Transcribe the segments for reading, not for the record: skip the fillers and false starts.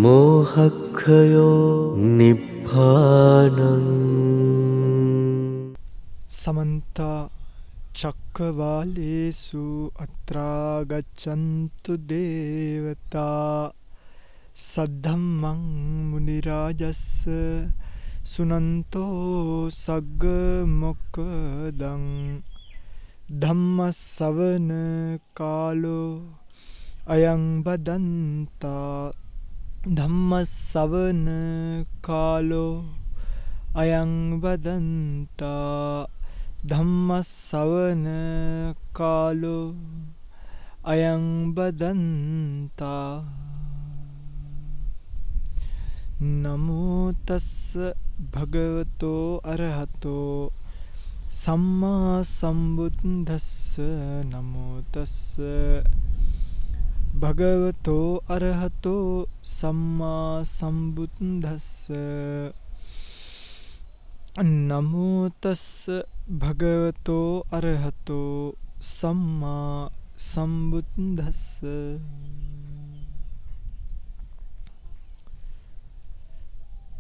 මෝහක්ඛයෝ නිබ්බානං සමන්ත චක්කවාලේසු අත්‍රා ගච්ඡන්තු දේවතා සද්ධම්මං මුනි රාජස්ස සුනන්තෝ සග්ග මොක්ඛදං ධම්මස්සවන කාලෝ අයං බදන්තා ධම්මස්සවන කාලෝ අයං බදන්තා ධම්මස්සවන කාලෝ අයං බදන්තා නමෝ තස්ස භගවතෝ අරහතෝ සම්මා සම්බුද්දස්ස නමෝ තස්ස භගවතෝ අරහතෝ සම්මා සම්බුද්දස්ස නමෝ තස්ස භගවතෝ අරහතෝ සම්මා සම්බුද්දස්ස.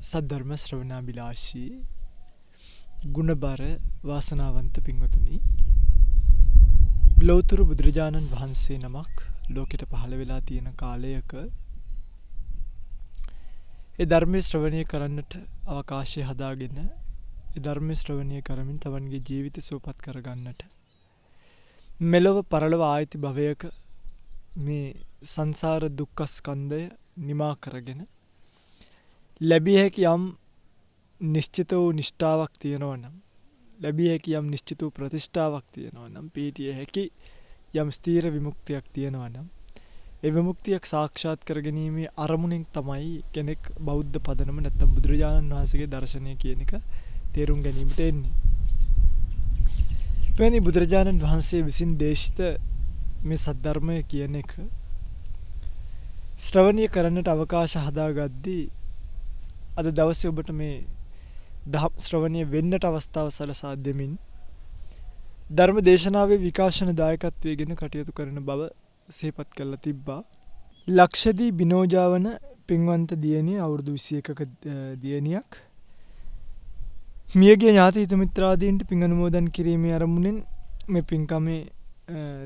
සද්ධර්ම ශ්‍රවණාබිලාෂී ගුණබර වාසනාවන්ත පින්වතුනි, ලෞතර බුදුරජාණන් වහන්සේ නමක් ලෝකෙට පහළ වෙලා තියෙන කාලයක ඒ ධර්මයේ ශ්‍රවණය කරන්නට අවකාශය හදාගෙන ඒ ධර්මයේ ශ්‍රවණය කරමින් තමන්ගේ ජීවිත සුවපත් කරගන්නට මෙලොව පරලොව ආයති භවයක මේ සංසාර දුක්ඛ ස්කන්ධය නිමා කරගෙන ලැබිය හැකි යම් නිශ්චිත වූ නිෂ්ඨාවක් තියෙනවා නම්, ලැබිය හැකි යම් නිශ්චිත වූ ප්‍රතිෂ්ඨාවක් තියෙනවා නම්, පීතිය හැකි යම් ස්ථීර විමුක්තියක් තියෙනවා නම්, ඒ විමුක්තියක් සාක්ෂාත් කරගැනීමේ අරමුණෙන් තමයි කෙනෙක් බෞද්ධ පදනම නැත්නම් බුදුරජාණන් වහන්සේගේ දර්ශනය කියන එක තේරුම් ගැනීමට එන්නේ. එවැනි බුදුරජාණන් වහන්සේ විසින් දේශිත මේ සද්ධර්මය කියන එක ශ්‍රවණය කරන්නට අවකාශ හදාගද්දී අද දවසේ ඔබට මේ ධම් ශ්‍රවණය වෙන්නට අවස්ථාව සලසා දෙමින් ධර්ම දේශනාවේ විකාශන දායකත්වයෙන් කටයුතු කරන බව සිහිපත් කරලා තිබ්බා. ලක්ෂදී බිනෝජාවන පින්වන්ත දියණිය අවුරුදු 21ක දියණියක් මියගිය ඥාති හිත මිත්‍රාදීන්ට පින් අනුමෝදන් කිරීමේ අරමුණෙන් මේ පින්කමේ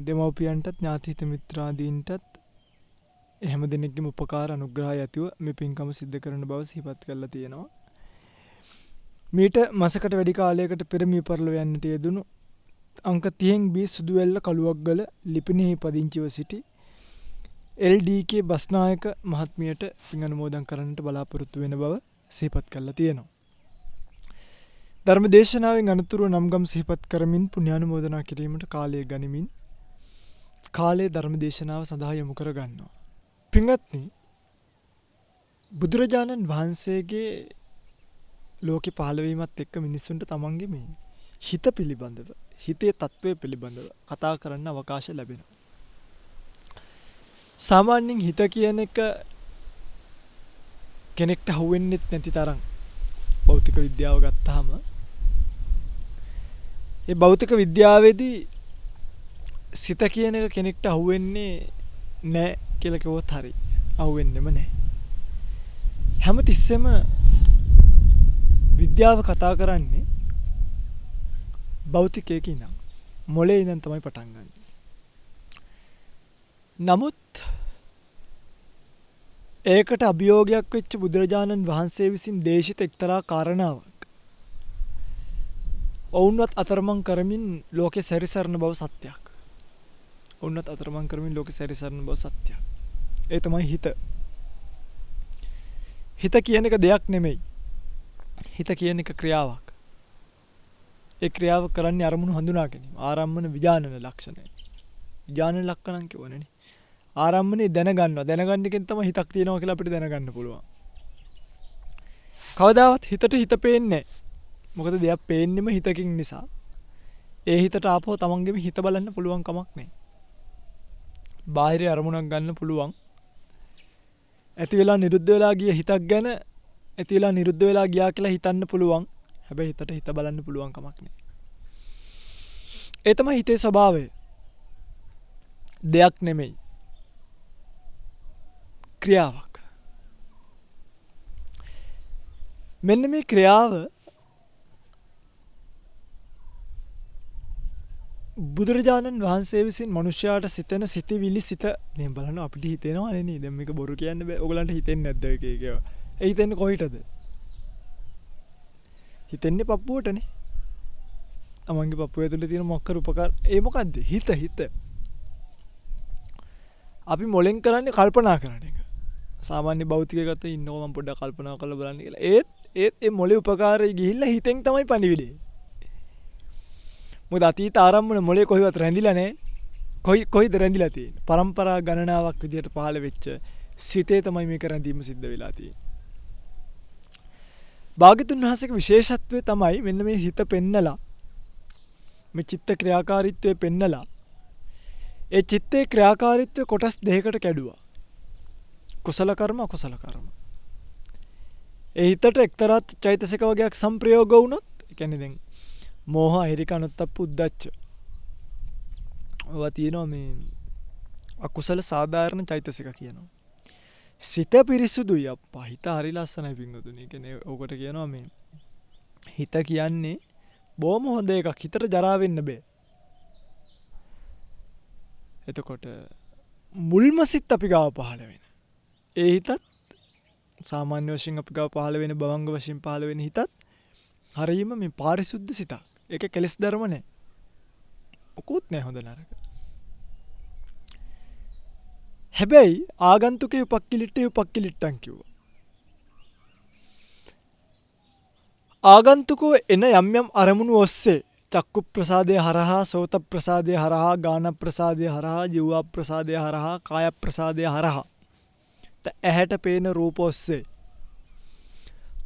දෙමව්පියන්ටත් ඥාති හිත මිත්‍රාදීන්ටත් හැම දෙනෙක්ගේම උපකාර අනුග්‍රහය ඇතිව මේ පින්කම සිද්ධ කරන බව සිහිපත් කරලා තියෙනවා. මීට මාසකට වැඩි කාලයකට පෙර මිය පරලොව යන්නට යෙදුණු අංක 30න් බී සුදුවැල්ල කළුවක්ගල ලිපිණෙහි පදිංචිව සිටි එල්.ඩී.කේ බස්නායක මහත්මියට පින් අනුමෝදන් කරන්නට බලාපොරොත්තු වෙන බව සිහිපත් කරලා තියෙනවා. ධර්ම දේශනාවෙන් අනතුරුව නම්ගම් සිහිපත් කරමින් පුණ්‍යානුමෝදනා කිරීමට කාලය ගනිමින් කාලයේ ධර්ම දේශනාව සඳහා යොමු කර ගන්නවා. පින්වත්නි, බුදුරජාණන් වහන්සේගේ ලෝකෙ පහළ වීමත් එක්ක මිනිස්සුන්ට තමන්ගේ මේ හිත පිළිබඳව, හිතේ තත්වය පිළිබඳව කතා කරන්න අවකාශ ලැබෙනවා. සාමාන්‍යයෙන් හිත කියන එක කෙනෙක්ට අහුවෙන්නේ නැති තරම් භෞතික විද්‍යාව ගත්තාම ඒ භෞතික විද්‍යාවේදී සිත කියන එක කෙනෙක්ට අහුවෙන්නේ නැහැ කියලා කිව්වොත් හරි. අහුවෙන්නෙම නැහැ. හැම තිස්සෙම විද්‍යාව කතා කරන්නේ භෞතිකයක ඉඳන්, මොලේ ඉඳන් තමයි පටන් ගන්න. නමුත් ඒකට අභියෝගයක් වෙච්ච බුදුරජාණන් වහන්සේ විසින් දේශිත එක්තරා කාරණාවක් ඔවුන්වත් අතරමං කරමින් ලෝකෙ සැරිසරන බව සත්‍යයක්. ඔවුන්වත් අතරමං කරමින් ලෝකෙ සැරිසරන බව සත්‍යයක්. ඒ තමයි හිත. හිත කියන එක දෙයක් නෙමෙයි. හිත කියන එක ක්‍රියාවක්. ඒ ක්‍රියාව කරන්නේ අරමුණු හඳුනා ගැනීම. ආරම්මන විඥානන ලක්ෂණය. විඥානන ලක්ෂණම් කියවනේ. ආරම්මනේ දැනගන්නවා. දැනගන්න එකෙන් තමයි හිතක් තියෙනවා කියලා අපිට දැනගන්න පුළුවන්. කවදාවත් හිතට හිත පේන්නේ නැහැ. මොකද දෙයක් පේන්නෙම හිතකින් නිසා. ඒ හිතට ආපහු තමන්ගේම හිත බලන්න පුළුවන් කමක් නැහැ. බාහිර අරමුණක් ගන්න පුළුවන්. ඇති වෙලා නිරුද්ධ වෙලා ගිය හිතක් ගැන ඇති වෙලා නිරුද්ධ වෙලා ගියා කියලා හිතන්න පුළුවන්. හැබැයි හිතට හිත බලන්න පුළුවන් කමක් නැහැ. ඒ තමයි හිතේ ස්වභාවය. දෙයක් නෙමෙයි. ක්‍රියාවක්. මෙන්න මේ ක්‍රියාව බුදුරජාණන් වහන්සේ විසින් මනුෂ්‍යයාට සිතන සිතවිලි සිත මේ බලන්න අපිට හිතෙනවා නේ. දැන් මේක බොරු කියන්න බෑ. ඔයගලන්ට හිතෙන්නේ නැද්ද ඒක ඒකව? ඒ හිතෙන්නේ කොහිටද? හිතෙන්නේ පපුවටනේ. තමන්ගේ පපුවේ තුල තියෙන මොකක් උපකාර ඒ මොකද්ද? හිත. අපි මොලෙන් කරන්නේ කල්පනා කරන එක. සාමාන්‍ය භෞතික ගත ඉන්නකො මම පොඩ්ඩක් කල්පනා කරලා බලන්න කියලා. ඒත් ඒ මොලේ උපකාරය ගිහිල්ලා හිතෙන් තමයි පණිවිඩේ. මොකද අතීත ආරම්භන මොලේ කොහෙවත් රැඳිලා නැහැ. කොයිද රැඳිලා තියෙන්නේ? පරම්පරා ගණනාවක් විදියට පහළ වෙච්ච සිතේ තමයි මේක රැඳීම සිද්ධ වෙලා තියෙන්නේ. භාග්‍යතුන් වහන්සේගේ විශේෂත්වය තමයි මෙන්න මේ හිත පෙන්නලා මේ චිත්ත ක්‍රියාකාරීත්වය පෙන්නලා ඒ චිත්තේ ක්‍රියාකාරීත්වය කොටස් දෙකකට කැඩුවා. කුසල කර්ම අකුසල කර්ම. ඒ හිතට එක්තරා චෛතසික වර්ගයක් සංප්‍රයෝග වුණොත් ඒ කියන්නේ දැන් මෝහ අහිරික අනුත්තප්ප උද්දච්ච. ඔවා තියෙනවා මේ අකුසල සාධාරණ චෛතසික කියනවා. සිත පිරිසුදුයි අප්පා. හිත හරි ලස්සනයි පින්වතුනි. ඒ කියන්නේ ඕකට කියනවා මේ හිත කියන්නේ බොහොම හොඳ එකක්. හිතට ජරා වෙන්න බෑ. එතකොට මුල්ම සිත් අපි ගාව පහළ වෙන. ඒ හිතත් සාමාන්‍ය වශයෙන් අපි ගාව පහළ වෙන භවංග වශයෙන් පහළ වෙන හිතත් හරියම මේ පාරිශුද්ධ සිතක්. ඒක කෙලස් ධර්ම නැහැ. මොකුත් නැහැ හොඳ නරක. හැබැයි ආගන්තුකේ උපක්කිලිට්ටේ උපක්කිලිට්ටන් කිව්වා. ආගන්තුකෝ එන යම් අරමුණු ඔස්සේ චක්කු ප්‍රසාදය හරහා සෝත ප්‍රසාදය හරහා ගාන ප්‍රසාදය හරහා ජීව ප්‍රසාදය හරහා කාය ප්‍රසාදය හරහා ඇහැට පේන රූප ඔස්සේ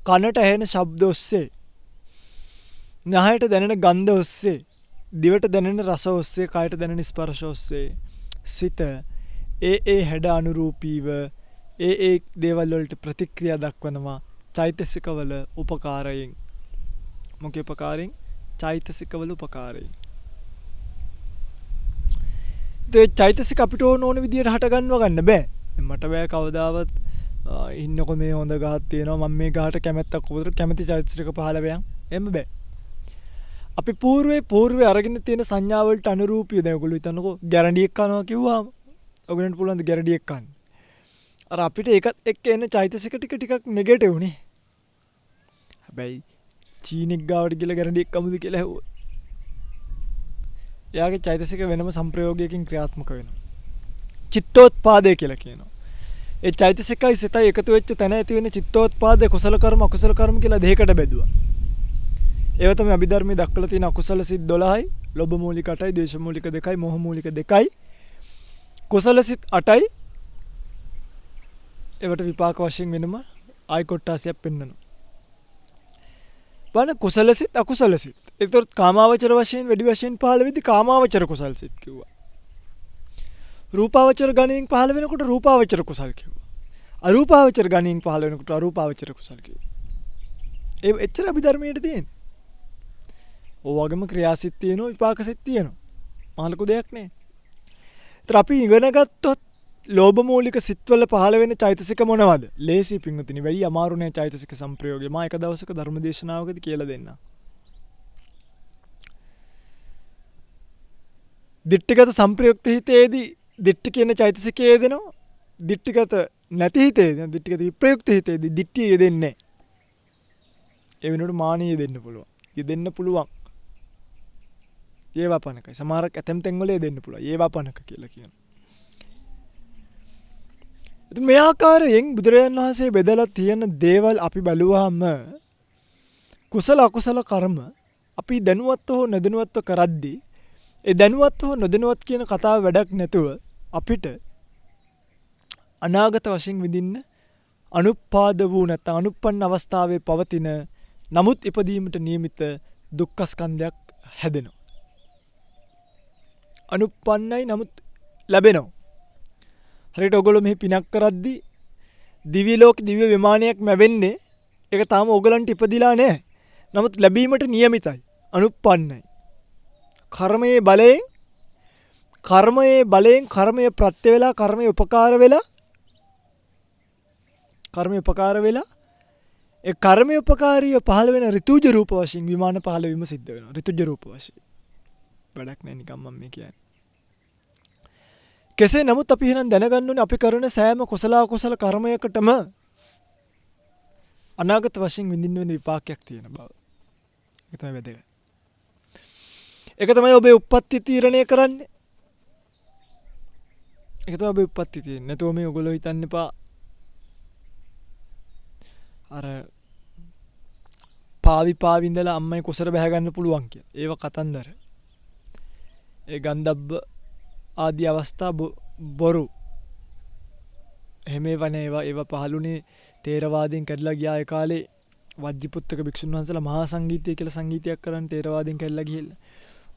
කනට ඇහෙන ශබ්ද ඔස්සේ නහයට දැනෙන ගන්ධ ඔස්සේ දිවට දැනෙන රස ඔස්සේ කයට දැනෙන ස්පර්ශ ඔස්සේ සිත ඒ හැඩ අනුරූපීව ඒ දේවල් වලට ප්‍රතික්‍රියා දක්වනවා චෛතසිකවල උපකාරයෙන්. මොකේ උපකාරයෙන්? චෛතසිකවල උපකාරයෙන්. ඒ චෛතසික අපිට ඕන විදියට හට ගන්න බෑ. මට බෑ කවදාවත් ඉන්නකො මේ හොඳ ගහක් තියෙනවා මම මේ ගහට කැමැත්තක් උපදවලා කැමැති චෛතසික පහළ වෙයන්. එහෙම බෑ. අපි పూర్වේ අරගෙන තියෙන සංඥා වලට අනුරූපීව දැන් ඔයගොල්ලෝ හිතන්නකෝ ගැරන්ඩියක් කනවා කිව්වම ඔයගොල්ලන්ට පුළුවන් ද ගැරන්ඩියක් කන්න. අර අපිට ඒකත් එක්ක එන චෛතසික ටිකක් නෙගටිව් නේ. හැබැයි චීනෙක් ගාවට ගිහලා ගැරන්ඩියක් කමුද කියලා ඇහුවොත් එයාගේ චෛතසික වෙනම සංප්‍රයෝගයකින් ක්‍රියාත්මක වෙනවා. චිත්තෝත්පාදය කියලා කියනවා. ඒ චෛතසිකයි සිතයි එකතු වෙච්ච තැන ඇති වෙන චිත්තෝත්පාදය කුසල කර්ම අකුසල කර්ම කියලා දෙකකට බෙදුවා. ඒව තමයි අභිධර්මයේ දක්වලා තියෙන අකුසල සිත් 12යි, ලෝභ මූලික 8යි, ද්වේෂ මූලික 2යි, මෝහ මූලික 2යි. කුසල සිත් 8යි. ඒවට විපාක වශයෙන් වෙනම ආයි කොට්ටාසියක් පෙන්වනවා. බලන්න කුසල සිත් අකුසල සිත්. ඒතරත් කාමාවචර වශයෙන් වැඩි වශයෙන් පහළ වෙද්දී කාමාවචර කුසල සිත් කිව්වා. රූපාවචර ගණයෙන් පහළ වෙනකොට රූපාවචර කුසල් කිව්වා. අරූපාවචර ගණයෙන් පහළ වෙනකොට අරූපාවචර කුසල් කිව්වා. ඒ එච්චර අභිධර්මයේ තියෙන්නේ. ඕවගේම ක්‍රියාසිත තියෙනවා විපාකසිත තියෙනවා. මහලකු දෙයක් නෑ. ඒතර අපි ඉගෙන ගත්තොත් ලෝභ මූලික සිත්වල පහළ වෙන චෛතසික මොනවද? ලේසි පිංගුතුනි වැඩි අමාරු නෑ චෛතසික සංප්‍රයෝගය. මම එක දවසක ධර්ම දේශනාවකදී කියලා දෙන්නම්. දිට්ඨිගත සංප්‍රයුක්ත හිතේදී දිට්ඨි කියන චෛතසිකයේ දෙනවා. දිට්ඨිගත නැති හිතේදී දිට්ඨිගත විප්‍රයුක්ත හිතේදී දිට්ඨිය යෙදෙන්නේ නෑ. ඒ වෙනුවට මානිය දෙන්න පුළුවන්. යෙදෙන්න පුළුවන්. ඒවාපනකයි. සමහරක් ඇතැම් තැන්වල යෙදෙන්න පුළුවන්. ඒවාපනක කියලා කියනවා. ඉතින් මේ ආකාරයෙන් බුදුරජාණන් වහන්සේ බෙදලා තියෙන දේවල් අපි බලුවාම කුසල අකුසල කර්ම අපි දැනුවත්ව හෝ නොදැනුවත්ව කරද්දී ඒ දැනුවත් හෝ නොදැනුවත් කියන කතාව වැඩක් නැතුව අපිට අනාගත වශයෙන් විඳින්න අනුපාද වූ නැත්නම් අනුප්පන්න අවස්ථාවේ පවතින නමුත් ඉපදීමට නියමිත දුක්ඛ ස්කන්ධයක් හැදෙනවා. අනුප්පන්නයි නමුත් ලැබෙනවා. හරියට ඔයගොල්ලෝ මෙහි පිනක් කරද්දී දිව්‍ය ලෝක දිව්‍ය විමානයක් මැවෙන්නේ ඒක තාම ඔයගලන්ට ඉපදිලා නැහැ. නමුත් ලැබීමට නියමිතයි. අනුප්පන්නයි. කර්මයේ බලයෙන් කර්මය ප්‍රත්‍ය වෙලා කර්මය උපකාර වෙලා ඒ කර්මය උපකාරීව පහළ වෙන ඍතුජ රූප වශයෙන් විමාන පහළ වීම සිද්ධ වෙනවා. ඍතුජ රූප වශයෙන්. වැඩක් නැහැ නිකම් මම මේ කියන්නේ. කෙසේ නමුත් අපි එහෙනම් දැනගන්න ඕනේ අපි කරන සෑම කුසල කර්මයකටම අනාගත වශයෙන් විඳින්න වෙන විපාකයක් තියෙන බව. ඒක තමයි වැදගත්. ඒක තමයි ඔබේ උප්පත්ති තීරණය කරන්නේ. ඒක තමයි ඔබේ උප්පත්ති තියෙන්නේ. නැතුව මේ ඔයගොල්ලෝ හිතන්න එපා අර පාවි ඉඳලා අම්මයි කුසර බහැ ගන්න පුළුවන් කියලා. ඒව කතන්දර. ඒ ගන්ධබ්බ ආදී අවස්ථා බොරු. එහෙම ඒවා පහළුනේ තේරවාදයෙන් කැඩලා ගියා ඒ කාලේ වජ්ජිපුත්තක භික්ෂුන් වහන්සේලා මහා සංගීතය කියලා සංගීතයක් කරන් තේරවාදයෙන් කැඩලා ගිහිල්ලා.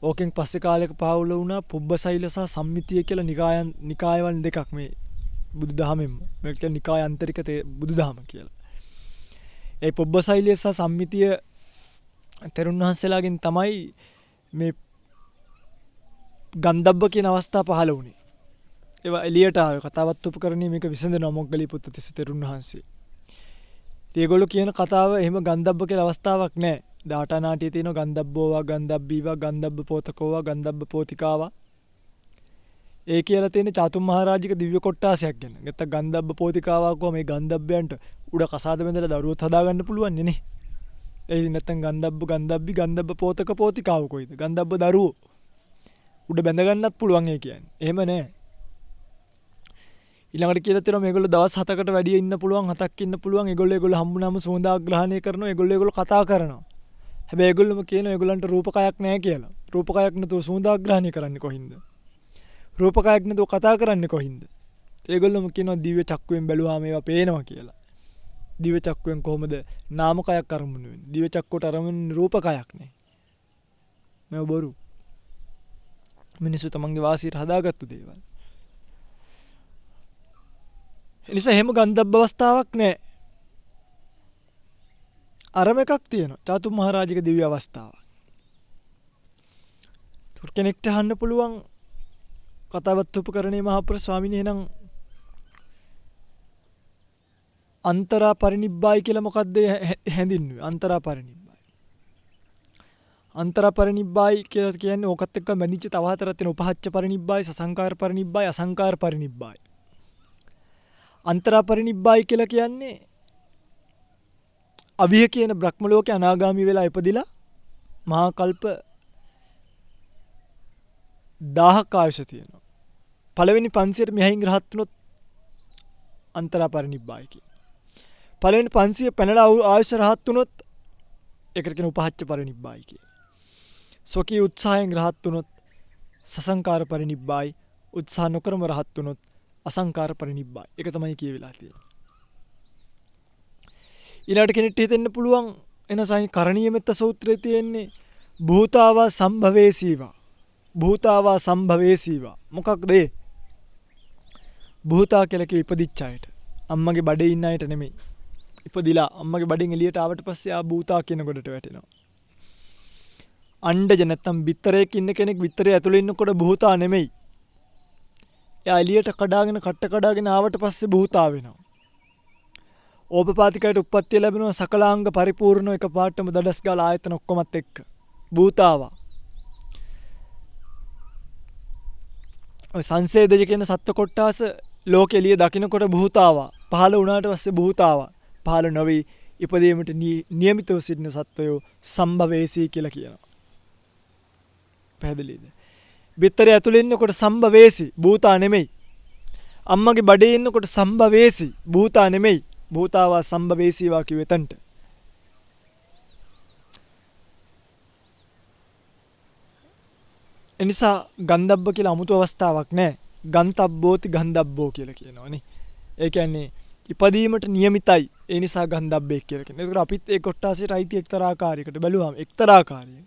ඕකෙන් පස්සේ කාලයක පහළ වුණා පුබ්බසෛල සහ සම්මිතිය කියලා නිකායවල දෙකක් මේ බුදුදහමෙන්ම. මේක කියන්නේ නිකාය අන්තරික බුදුදහම කියලා. ඒ පුබ්බසෛලය සහ සම්මිතිය තෙරුන් වහන්සේලාගෙන් තමයි මේ ගන්ධබ්බ කියන අවස්ථාව පහළ වුණේ. ඒවා එළියට ආවේ කතාවත් උපකරණේ මේක විසඳනවා මොග්ගලී පුත්ත තිස්ස තෙරුන් වහන්සේ. ඒගොල්ලෝ කියන කතාව එහෙම ගන්ධබ්බ කියලා අවස්ථාවක් නැහැ. දාඨා නාටියේ තියෙන ගන්ධබ්බෝවා ගන්ධබ්බීවා ගන්ධබ්බ පෝතකෝවා ගන්ධබ්බ පෝතිකාවා. ඒ කියලා තියෙන චාතුම් මහරජික දිව්‍ය කොට්ටාසයක් ගැන. නැත්නම් ගන්ධබ්බ පෝතිකාවා කෝ මේ ගන්ධබ්බයන්ට උඩ කසාද බැඳලා දරුවොත් හදාගන්න පුළුවන් නේ. ඒ නැත්නම් ගන්ධබ්බ ගන්ධබ්බි ගන්ධබ්බ පෝතක පෝතිකාව කොයිද? ගන්ධබ්බ දරුවෝ උඩ බැඳ ගන්නත් පුළුවන් ඒ කියන්නේ. එහෙම නෑ. ඊළඟට කියලා තියෙනවා මේගොල්ලෝ දවස් 7කට වැඩි ඉන්න පුළුවන් 7ක් ඉන්න පුළුවන්. ඒගොල්ලෝ හම්බුනම සෝදාග්‍රහණය කරනවා. ඒගොල්ලෝ කතා කරනවා. හැබැයි ඒගොල්ලෝම කියනවා ඒගොල්ලන්ට රූපකයක් නැහැ කියලා. රූපකයක් නැතුව සෝදාග්‍රහණය කරන්නේ කොහින්ද? රූපකයක් නැතුව කතා කරන්නේ කොහින්ද? ඒගොල්ලෝම කියනවා දිව්‍ය චක්කුවෙන් බැලුවාම ඒවා පේනවා කියලා. දිව්‍ය චක්කුවෙන් කොහොමද නාමකයක් අරමුණු වෙන්නේ? දිව්‍ය චක්කුවට අරමුණු රූපකයක් නේ. මේ බොරු. මිනිස්සු තමන්ගේ වාසියට හදාගත්තු දේවල්. එනිසා එහෙම ගන්ධබ්බ අවස්ථාවක් නැහැ. අරම එකක් තියෙනවා. චාතුම් මහරජික දිව්‍ය අවස්ථාවක්. කෙනෙක්ට අහන්න පුළුවන් කතාවත් උපකරණේ මහපුර ස්වාමීන් එහෙනම් අන්තරා පරිනිබ්බායි කියලා මොකද්ද හැඳින්වුවේ? අන්තරා පරිනිබ්බායි. අන්තරා පරිනිබ්බායි කියලා කියන්නේ ඕකත් එක්ක බැඳිච්ච තව හතරක් තියෙන උපහච්ච පරිනිබ්බායි, සසංකාර පරිනිබ්බායි, අසංකාර පරිනිබ්බායි. අන්තරා පරිනිබ්බායි කියලා කියන්නේ අවිහ කියන බ්‍රහ්ම ලෝකේ අනාගාමී වෙලා ඉපදිලා මහා කල්ප 1000ක ආයුෂ තියෙනවා. පළවෙනි 500ට මෙහින් රහත් වුණොත් අන්තරා පරිනිබ්බායි කියන. පළවෙනි 500 පැනලා ආයුෂ රහත් වුණොත් ඒකට කියන උපහච්ච පරිනිබ්බායි කියන. සොකී උත්සාහයෙන් රහත් වුණොත් සසංකාර පරිනිබ්බායි, උත්සාහ නොකරම රහත් වුණොත් අසංකාර පරිනිබ්බායි. ඒක තමයි කියවිලා තියෙන්නේ. ඊළඟට කෙනෙක්ට හිතෙන්න පුළුවන් එනසයි කරණීය මෙත්ත සූත්‍රයේ තියෙන්නේ භූතාවා සම්භවේසීවා. භූතාවා සම්භවේසීවා. මොකක්ද ඒ? භූතා කියලා කිය ඉපදිච්ච අයට. අම්මගේ බඩේ ඉන්න අයට නෙමෙයි. ඉපදිලා අම්මගේ බඩෙන් එළියට ආවට පස්සේ ආ භූතා කියන කොටට වැටෙනවා. අණ්ඩජ නැත්තම් බිත්තරයක ඉන්න කෙනෙක් බිත්තරේ ඇතුලේ ඉන්නකොට භූතා නෙමෙයි. එයා එළියට කඩාගෙන කට්ට කඩාගෙන ආවට පස්සේ භූතා වෙනවා. ඕපපාතිකයට උප්පත්තිය ලැබෙනවා සකලාංග පරිපූර්ණ එකපාරටම දඩස් ගාලා ආයතන ඔක්කොමත් එක්ක. භූතාවා. ඔය සංසේදජ කියන සත්ත්ව කොට්ටාස ලෝක එළිය දකින්නකොට භූතාවා. පහළ වුණාට පස්සේ භූතාවා. පහළ නොවි ඉපදීමට නියමිතව සිටින සත්වයෝ සම්භවේසී කියලා කියනවා. පැහැදිලිද? බිත්තරේ ඇතුලේ ඉන්නකොට සම්භවේසී භූතා නෙමෙයි. අම්මගේ බඩේ ඉන්නකොට සම්භවේසී භූතා නෙමෙයි. භූතාවා සම්භවේසීවා කිව්වෙ තන්ට. එනිසා ගන්ධබ්බ කියලා 아무තු අවස්ථාවක් නැහැ. ගන්තබ්බෝති ගන්ධබ්බෝ කියලා කියනවනේ. ඒ කියන්නේ ඉපදීමට නියමිතයි. ඒ නිසා ගන්ධබ්බෙක් කියලා කියනවා. ඒකට අපිත් ඒ කොට්ටාසයට අයිති එක්තරා ආකාරයකට බැලුවාම එක්තරා ආකාරයක.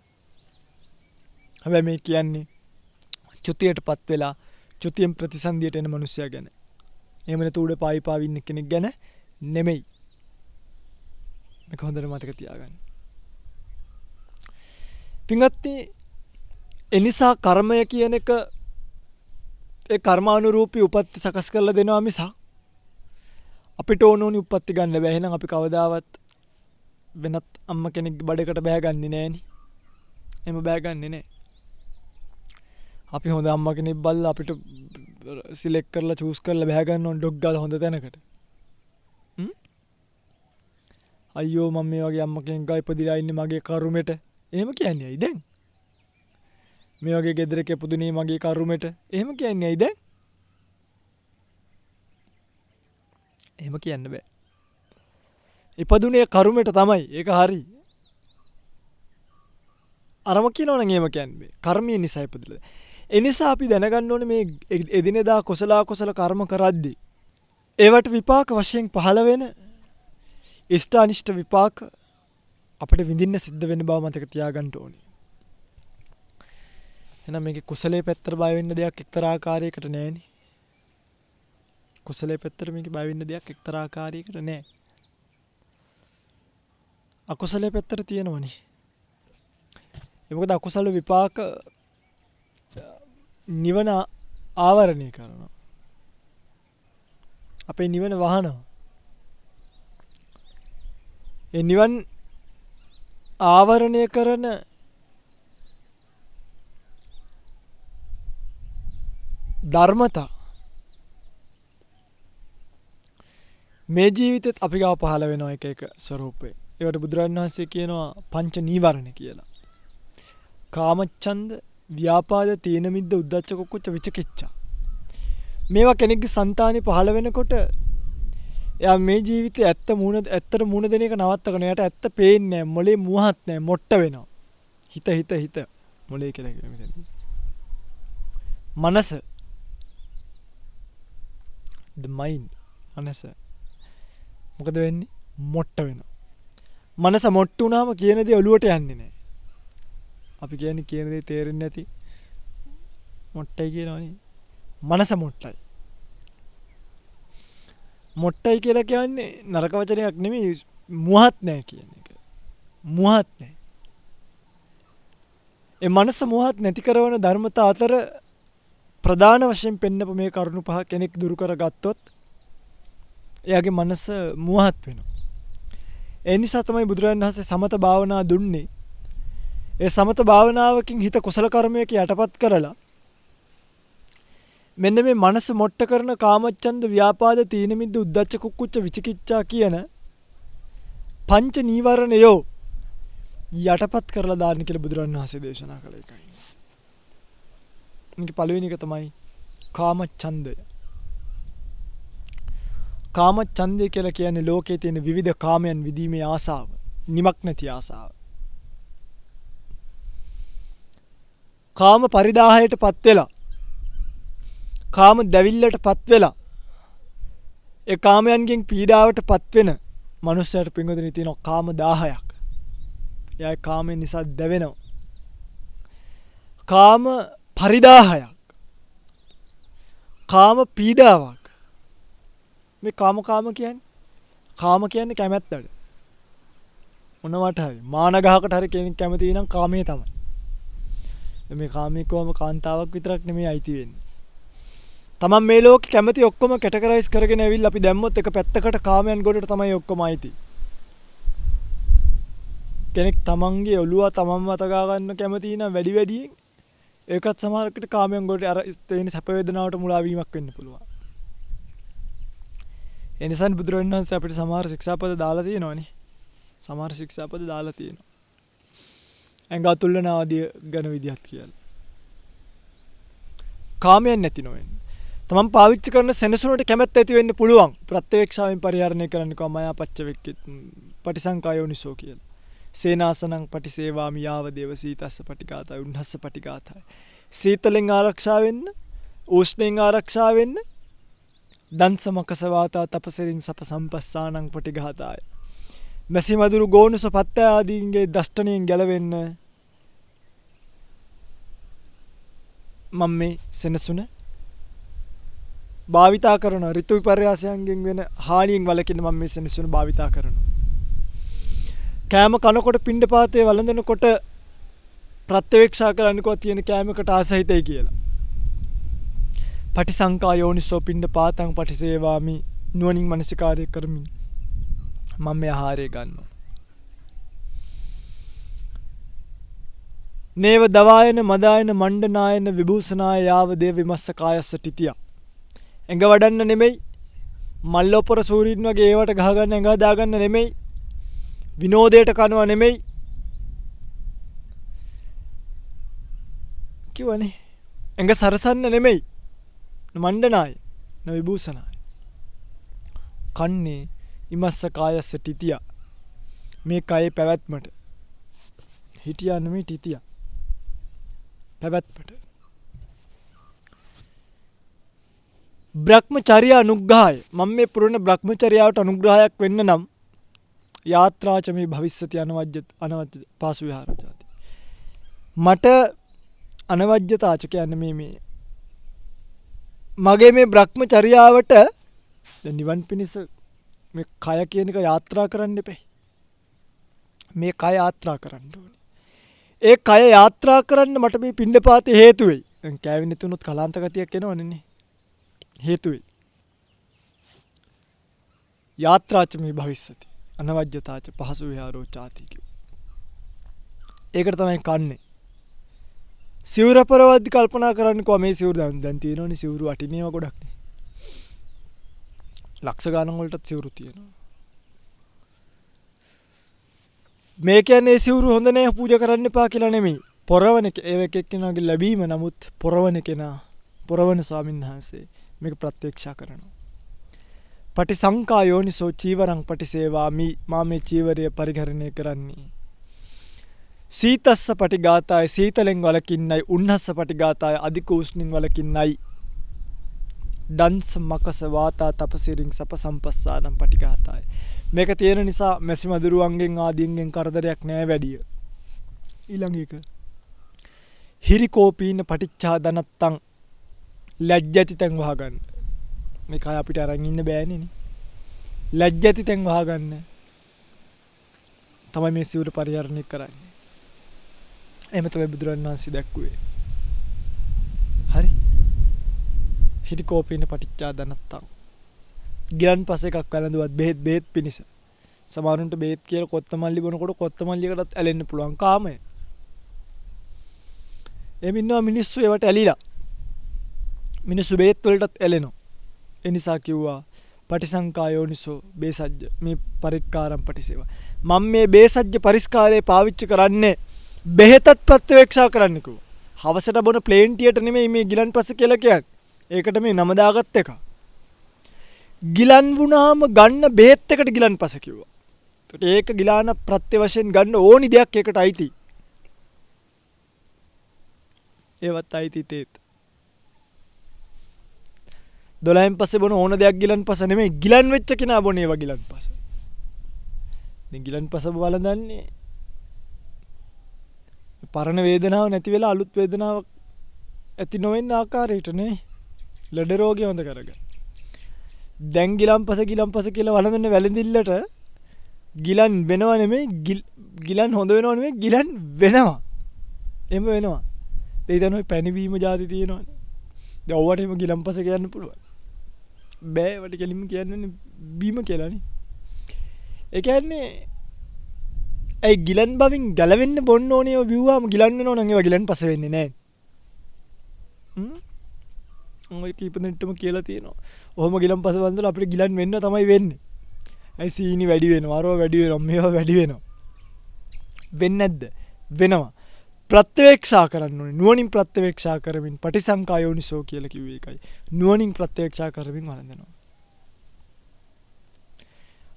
හැබැයි මේ කියන්නේ චුතියටපත් වෙලා චුතියෙන් ප්‍රතිසන්දියට එන මිනිස්සයා ගැන. එහෙම නැතු උඩ පායි ඉන්න කෙනෙක් ගැන නෙමෙයි. මේක හොඳට මතක තියාගන්න. පින්වත්නි, එනිසා කර්මය කියන එක ඒ කර්මානුරූපී උපත්ති සකස් කරලා දෙනවා මිසක් අපිට ඕනෝනි උපත්ති ගන්න බෑ. එහෙනම් අපි කවදාවත් වෙනත් අම්ම කෙනෙක් බඩකට බෑගන්නේ නෑනේ. එහෙම බෑගන්නේ නෑ. අපි හොඳ අම්ම කෙනෙක් බලලා අපිට සිලෙක්ට් කරලා චූස් කරලා බෑගන්න ඕන ඩොග් ගාලා හොඳ තැනකට. අයියෝ මම මේ වගේ අම්ම කෙනෙක් ගා ඉපදිලා ඉන්නේ මගේ කරුමෙට. එහෙම කියන්නේ ඇයි දැන්? මේ වගේ ගෙදරක ඉපදුනේ මගේ කරුමෙට. එහෙම කියන්නේ ඇයි දැන්? එහෙම කියන්න බෑ. ඉපදුනේ කරුමෙට තමයි. ඒක හරි. අරම කියනවනම් එහෙම කියන්න බෑ. කර්මය නිසා ඉපදලා. ඒ නිසා අපි දැනගන්න ඕනේ මේ එදිනෙදා කුසල කර්ම කරද්දී ඒවට විපාක වශයෙන් පහළ වෙන ඉෂ්ට අනිෂ්ට විපාක අපිට විඳින්න සිද්ධ වෙන බව මතක තියාගන්න ඕනේ. එහෙනම් මේකේ කුසලයේ පැත්තට බය වෙන්න දෙයක් එක්තරා ආකාරයකට නැහැනේ. කුසලයේ පැත්තට මේකේ බය වෙන්න දෙයක් එක්තරා ආකාරයකට නැහැ. අකුසලයේ පැත්තට තියෙනවනේ. ඒ මොකද අකුසල විපාක නිවන ආවරණය කරනවා. අපේ නිවන වහනවා. ඒ නිවන් ආවරණය කරන ධර්මතා මේ ජීවිතෙත් අපි ගාව පහළ වෙනවා එක එක ස්වරූපේ. ඒවට බුදුරජාණන් වහන්සේ කියනවා පංච නීවරණ කියලා. කාමච්ඡන්ද, ව්‍යාපාද, තීන මිද්ද, උද්ධච්ච කුක්කුච්ච විචිකිච්ඡා. මේවා කෙනෙක්ගේ సంతානෙ පහළ වෙනකොට එයා මේ ජීවිතේ ඇත්තට මුණ දෙන එක නවත්තගෙන එයාට ඇත්ත පේන්නේ නැහැ. මොලේ මුවහත් නැහැ. මොට්ට වෙනවා. හිත මොලේ කියලා කියන මෙතන. මනස the mind මනස මොකද වෙන්නේ? මොට්ට වෙනවා. මනස මොට්ටු වුණාම කියන දේ ඔලුවට යන්නේ නැහැ. අපි කියන්නේ කියන දේ තේරෙන්නේ නැති මොට්ටයි කියනවනේ. මනස මොට්ටයි. මොට්ටයි කියලා කියන්නේ නරක වචනයක් නෙමෙයි, මුවහත් නැහැ කියන එක. මුවහත් නැහැ. ඒ මනස මුවහත් නැති කරන ධර්මතා අතර ප්‍රධාන වශයෙන් පෙන්නපු මේ කරුණු පහ කෙනෙක් දුරු කරගත්තොත් එයාගේ මනස මුවහත් වෙනවා. ඒ නිසා තමයි බුදුරජාණන් වහන්සේ සමත භාවනා දුන්නේ. ඒ සමත භාවනාවකින් හිත කුසල කර්මයක යටපත් කරලා මෙන්න මේ මනස මොට්ට කරන කාමච්ඡන්ද, ව්‍යාපාද, තීන මිද්ද, උද්ධච්ච කුක්කුච්ච විචිකිච්ඡා කියන පංච නීවරණයෝ යටපත් කරලා දාන්න කියලා බුදුරජාණන් වහන්සේ දේශනා කළ එකයි. මේක පළවෙනි එක තමයි කාමච්ඡන්දය. කාමච්ඡන්දය කියලා කියන්නේ ලෝකයේ තියෙන විවිධ කාමයන් විදීමේ ආසාව, නිමක් නැති ආසාව. කාම පරිදාහයටපත් වෙලා, කාම දැවිල්ලටපත් වෙලා, ඒ කාමයන්ගෙන් පීඩාවටපත් වෙන මනුස්සයට පින්වදින තියෙන කාම 10ක්. එයා කාමෙන් නිසා දැවෙනවා. කාම පරිදාහයක්. කාම පීඩාවක්. මේ කාම කියන්නේ? කාම කියන්නේ කැමැත්තට. මොනවට හරි මාන ගහකට හරි කෙනෙක් කැමති නම් කාමයේ තමයි. මේ කාමයේ කොහොම කාන්තාවක් විතරක් නෙමෙයි අයිති වෙන්නේ. තමන් මේ ලෝකේ කැමති ඔක්කොම කැටගරයිස් කරගෙන ඇවිල්ලා අපි දැම්මොත් එක පැත්තකට කාමයන් ගොඩට තමයි ඔක්කොම අයිති. කෙනෙක් තමන්ගේ ඔළුව තමන්ම අතගා ගන්න කැමති නම් වැඩියෙන් ඒකත් සමහරකට කාමයන් ගොඩට අර තේින සැප වේදනාවට මුලා වීමක් වෙන්න පුළුවන්. ඒ නිසා බුදුරජාණන් වහන්සේ අපිට සමහර ශික්ෂාපද දාලා තියෙනවනේ. සමහර ශික්ෂාපද දාලා තියෙනවා. ඇඟ අතුල්ලන ආදී ගැන විදිහත් කියලා. කාමයන් නැති නොවෙන්න. තමන් පාවිච්චි කරන සෙනසුනට කැමැත්ත ඇති වෙන්න පුළුවන්. ප්‍රත්‍යවේක්ෂාවෙන් පරිහරණය කරන්න කව මයාපච්ච වෙක්කිට පටිසංකායෝනිසෝ කියලා. සේනාසනං පටිසේවාමි යාව දේව සීතස්ස පටිඝාතය උන්නස්ස පටිඝාතය. සීතලෙන් ආරක්ෂා වෙන්න, උෂ්ණයෙන් ආරක්ෂා වෙන්න, දන්සමකස වාතා තපසරින් සප සම්පස්සානං පටිඝාතය. මැසි මදුරු ගෝනුස පත්ත ආදීන්ගේ දෂ්ටණයෙන් ගැලවෙන්න මම මේ සෙනසුන භාවිතා කරනවා. ඍතු විපර්යාසයන්ගෙන් වෙන හානියෙන් වළකින්න මම මේ සෙනසුන භාවිතා කරනවා. කෑම කනකොට පිණ්ඩපාතේ වළඳනකොට ප්‍රත්‍යවේක්ෂා කරන්නකෝ තියෙන කෑමකට ආසහිතයි කියලා. පටිසංකා යෝනිසෝ පිණ්ඩපාතං පටිසේවාමි නුවණින් මනසිකාරය කරමින් මම මේ ආහාරය ගන්නවා. නේව දවායන මදායන මණ්ඩනායන විභූෂනාය යාව දේව විමස්ස කායස්ස තිතිය. ඇඟ වඩන්න නෙමෙයි, මල්ලොපොර සූරීන් වගේ ඒවට ගහගන්න ඇඟ හදාගන්න නෙමෙයි, විනෝදයට කනවා නෙමෙයි කිව්වනේ. ඇඟ සරසන්න නෙමෙයි, මණ්ඩනාය න විභූෂනාය. කන්නේ ඉමස්ස කායස්ස තිතිය. මේ කයේ පැවැත්මට හිටියා නෙමෙයි තිතිය. පැවැත්මට. බ්‍රහ්මචර්යා අනුග්‍රහය. මම මේ පුරණ බ්‍රහ්මචර්යාවට අනුග්‍රහයක් වෙන්න නම් යාත්‍රාච මේ භවිස්සති අනවජ්‍ය පාසු විහාරජාති. මට අනවජ්‍යතාච කියන්නේ මේ මගේ මේ බ්‍රහ්මචර්යාවට නිවන් පිණිස මේ කය කියන එක යාත්‍රා කරන්න එපේ. මේ කය යාත්‍රා කරන්න ඕනේ. ඒ කය යාත්‍රා කරන්න මට මේ පිණ්ඩපාතේ හේතු වෙයි. දැන් කෑවෙ නැතුනොත් කලාන්ත ගතියක් එනවනේ. හේතු වෙයි. යාත්‍රාච මේ භවිස්සති අනවජ්‍යතාච පහසු විහාරෝ ചാති කිව්ව. ඒකට තමයි කන්නේ. සිවුර පරවද්දි කල්පනා කරන්නකෝ මේ සිවුර දැන් තියෙනවනේ සිවුරු අටිනේව ගොඩක් නේ. ලක්ෂ ගාණන් වලටත් සිවුරු තියෙනවා. මේ කියන්නේ සිවුරු හොඳ නෑ පූජා කරන්න එපා කියලා නෙමෙයි. පොරවන එක එක්කෙනාගේ ලැබීම. නමුත් පොරවන කෙනා පොරවන ස්වාමීන් වහන්සේ මේක ප්‍රත්‍යක්ෂ කරනවා. පටිසංකා යෝනිසෝ චීවරං පටිසේවාමි. මා මේ චීවරය පරිහරණය කරන්නේ සීතස්ස පටිඝාතාය සීතලෙන් වලකින්නයි, උන්නස්ස පටිඝාතාය අධික උෂ්ණින් වලකින්නයි, දන්ස මකස වාතා තපසිරින් සප සම්පස්සානම් පටිඝාතාය. මේක තියෙන නිසා මැසි මදුරුවන්ගෙන් ආදීන්ගෙන් කරදරයක් නෑ වැඩිය. ඊළඟ එක හිරිකෝපීන පටිච්චා දනත්තං. ලැජ්ජති තැන් වහගන්න. මේ කය අපිට අරන් ඉන්න බෑනේ නේ. ලැජ්ජති තැන් වහගන්න තමයි මේ සිවුර පරිහරණය කරන්නේ. එහෙම තමයි බුදුරණන් වහන්සේ දැක්ුවේ. හරි. හිරිකෝපීන පටිච්චා දනත්තං. ගිලන්පස එකක් වැළඳුවත් බෙහෙත් පිණිස. සමහරුන්ට බෙහෙත් කියලා කොත්තමල්ලි බොනකොට කොත්තමල්ලියකටත් ඇලෙන්න පුළුවන් කාමය. එහෙම ඉන්නවා මිනිස්සු ඒවට ඇලිලා. මිනිස්සු බෙහෙත් වලටත් ඇලෙනවා. ඒ නිසා කිව්වා පටිසංකා යෝනිසෝ බේසජ්ජ මේ පරික්කාරම් පටිසේවා. මම මේ බේසජ්ජ පරිස්කාරය පාවිච්චි කරන්නේ බෙහෙතත් ප්‍රත්‍යවේක්ෂා කරන්න කිව්වා. හවසට බොන ප්ලේන් ටියට නෙමෙයි මේ ගිලන්පස කියලා කියන්නේ. ඒකට මේ නම දාගත් එක. ගිලන් වුණාම ගන්න බෙහෙත් එකට ගිලන්පස කිව්වා. ඒකට ඒක ගිලාන ප්‍රත්‍ය වශයෙන් ගන්න ඕනි දෙයක් ඒකට අයිති. ඒවත් අයිති තේත්. 12න් පස්සේ බොන ඕන දෙයක් ගිලන්පස නෙමෙයි, ගිලන් වෙච්ච කෙනා බොන ඒවා ගිලන්පස. දැන් ගිලන්පස බලඳන්නේ පරණ වේදනාව නැති වෙලා අලුත් වේදනාවක් ඇති නොවෙන්න ආකාරයට නේ. ලෙඩ රෝගී හොඳ කරගන්න. දැන් ගිලන්පස කියලා වළඳන වැළඳිල්ලට ගිලන් වෙනව නෙමෙයි, ගිලන් හොඳ වෙනව නෙමෙයි, ගිලන් වෙනවා. එහෙම වෙනවා. ඒ දැන් ඔය පැණිවීම જાති තියෙනවනේ. දැන් ඔවට එහෙම ගිලන්පස කියන්න පුළුවන්. බෑ වට කෙලින්ම කියන්නේ බීම කියලානේ. ඒ කියන්නේ ඒ ගිලන් බවින් ගැලවෙන්න බොන්න ඕනේ ඒවා බිව්වාම ගිලන් වෙනව නම් ඒවා ගිලන්පස වෙන්නේ නැහැ. ඔය කීප දෙනෙක්ටම කියලා තියෙනවා. ඔහොම ගිලන්පස වන්දලා අපිට ගිලන් වෙන්න තමයි වෙන්නේ. අයි සීනි වැඩි වෙනවා, අරව වැඩි වෙනවා, මේවා වැඩි වෙනවා. වෙන්නේ නැද්ද? වෙනවා. ප්‍රත්‍යවේක්ෂා කරන්න ඕනේ. නුවණින් ප්‍රත්‍යවේක්ෂා කරමින් පටිසංකා යෝනිසෝ කියලා කිව්වේ ඒකයි. නුවණින් ප්‍රත්‍යවේක්ෂා කරමින් වළඳනවා.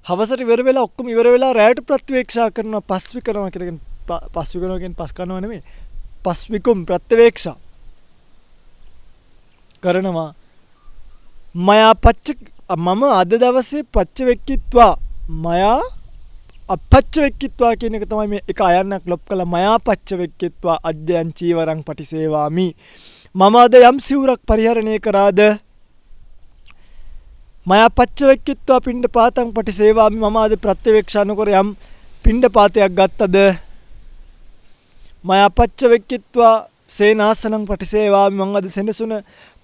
හවසට ඉවර වෙලා ඔක්කොම ඉවර වෙලා රැයට ප්‍රත්‍යවේක්ෂා කරනවා, පස්වි කරනවා කියලා කියන්නේ පස්වි කරනවා කියන්නේ පස් කරනවා නෙමෙයි. පස්විකුම් ප්‍රත්‍යවේක්ෂා කරනවා. මම අද දවසේ පච්ච වෙක්කිත්වා මයා අපච්ච වෙක්කිත්වා කියන එක තමයි මේ එක අයන්නක් ලොප් කළා. මයා පච්ච වෙක්කිත්වා අධ්‍යයන් චීවරං පටිසේවාමි. මම අද යම් සිවුරක් පරිහරණය කරාද, මයා පච්ච වෙක්කිත්වා පිණ්ඩපාතං පටිසේවාමි. මම අද ප්‍රත්‍යවේක්ෂා නොකර යම් පිණ්ඩපාතයක් ගත්තද, මයා පච්ච වෙක්කිත්වා සේනාසනං පටිසේවාමි. මම අද සෙනසුන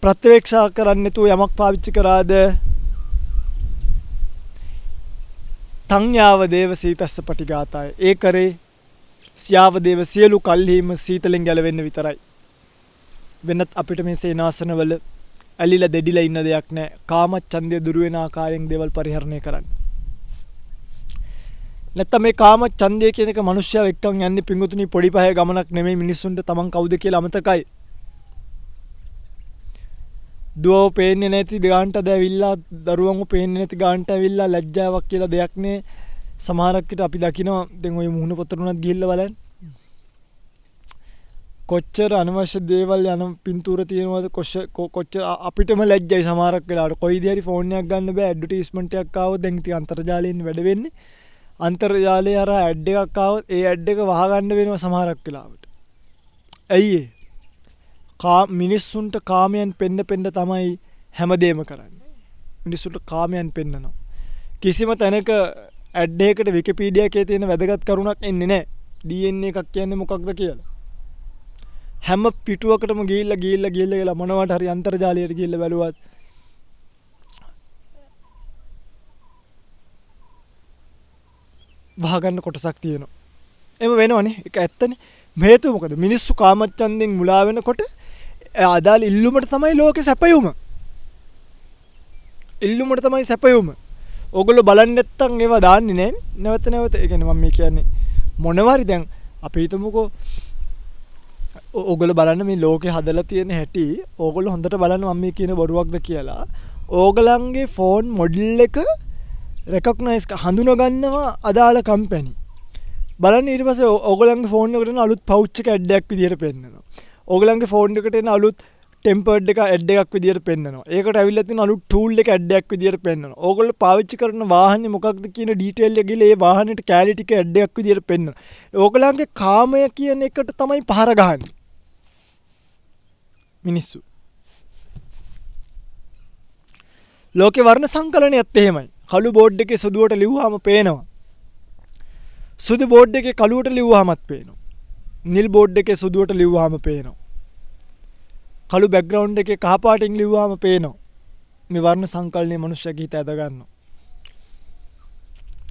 ප්‍රත්‍යවේක්ෂා කරන්නේ නැතුව යමක් පාවිච්චි කරාද, තං යාව දේව සීතස්ස පටිඝාතාය. ඒ කරේ සියාව දේව සියලු කල්හිම සීතලෙන් ගැලවෙන්න විතරයි. වෙනත් අපිට මේ සේනාසනවල ඇලිලා දෙඩිලා ඉන්න දෙයක් නැහැ. කාමච්ඡන්දය දුරු වෙන ආකාරයෙන් දේවල් පරිහරණය කරන්න. නැත්තම් මේ කාමච්ඡන්දය කියන එක මිනිස්සුව එක්කන් යන්නේ පිංගුතුනි පොඩි පහේ ගමනක් නෙමෙයි මිනිස්සුන්ට තමන් කවුද කියලා අමතකයි. දුවව පේන්නේ නැති ගාන්ට දැවිලා දරුවන්ව පේන්නේ නැති ගාන්ට ඇවිල්ලා ලැජ්ජාවක් කියලා දෙයක් නේ. සමහරක් විට අපි දකිනවා දැන් ওই මුහුණ පොතරුණත් ගිහිල්ලා බලන්න. කොච්චර අනවශ්‍ය දේවල් යන පින්තූර තියෙනවද කොච්චර අපිටම ලැජ්ජයි සමහරක් වෙලාවට. කොයි දිහරි ෆෝන් එකක් ගන්න බෑ ඇඩ්වර්ටයිස්මන්ට් එකක් ආවොත් දැන් ඉතින් අන්තර්ජාලයෙන් වැඩ වෙන්නේ. අන්තර්ජාලයේ අර ඇඩ් එකක් ආවොත් ඒ ඇඩ් එක වහගන්න වෙනවා සමහරක් වෙලාවට. ඇයි ඒ? මිනිස්සුන්ට කාමයන් පෙන්න තමයි හැමදේම කරන්නේ. මිනිස්සුන්ට කාමයන් පෙන්නනවා. කිසිම තැනක ඇඩ් එකකට විකිපීඩියා එකේ තියෙන වැදගත් කරුණක් එන්නේ නැහැ. DNA එකක් කියන්නේ මොකක්ද කියලා. හැම පිටුවකටම ගිහිල්ලා මොනවට හරි අන්තර්ජාලයට ගිහිල්ලා බැලුවත් වහගන්න කොටසක් තියෙනවා. එම වෙනවනේ. ඒක ඇත්තනේ. හේතුව මොකද? මිනිස්සු කාමච්ඡන්දෙන් මුලා වෙනකොට අදාළ ඉල්ලුමට තමයි ලෝකේ සැපයුම. ඉල්ලුමට තමයි සැපයුම. ඕගොල්ලෝ බලන්නේ නැත්තම් ඒවා දාන්නේ නැහැ. නැවත ඒ කියන්නේ මම කියන්නේ මොනවාරි දැන් අපි හිතමුකෝ ඕගොල්ලෝ බලන්න මේ ලෝකේ හදලා තියෙන හැටි ඕගොල්ලෝ හොඳට බලන්න මම මේ කියන බොරුවක්ද කියලා. ඕගලන්ගේ ෆෝන් මොඩල් එක රෙකග්නයිස් හඳුනා ගන්නවා අදාළ කම්පැනි. බලන්න ඊට පස්සේ ඕගලන්ගේ ෆෝන් එකට එන අලුත් පවුච් එක ඇඩ් එකක් විදියට පෙන්නනවා. ඕගලන්ගේ ෆෝන් එකට එන අලුත් ටෙම්පර්ඩ් එක ඇඩ් එකක් විදියට පෙන්නනවා. ඒකට ඇවිල්ලා තියෙන අලුත් ටූල් එක ඇඩ් එකක් විදියට පෙන්නනවා. ඕගොල්ලෝ පාවිච්චි කරන වාහනේ මොකක්ද කියන ඩීටේල් එක ගිහලා ඒ වාහනේට කැලි ටික ඇඩ් එකක් විදියට පෙන්නනවා. ඕගලන්ගේ කාමය කියන එකට තමයි පහර ගහන්නේ. මිනිස්සු. ලෝකේ වර්ණ සංකලනයත් එහෙමයි. කළු බෝඩ් එකේ සුදුවට ලිව්වහම පේනවා. සුදු බෝඩ් එකේ කළුවට ලිව්වහමත් පේනවා. නිල් බෝඩ් එකේ සුදුවට ලිව්වහම පේනවා. කළු බෑග්ග්‍රවුන්ඩ් එකේ කහ පාටින් ලිව්වහම පේනවා. මේ වර්ණ සංකල්පනේ මිනිස්සුගේ හිත ඇද ගන්නවා.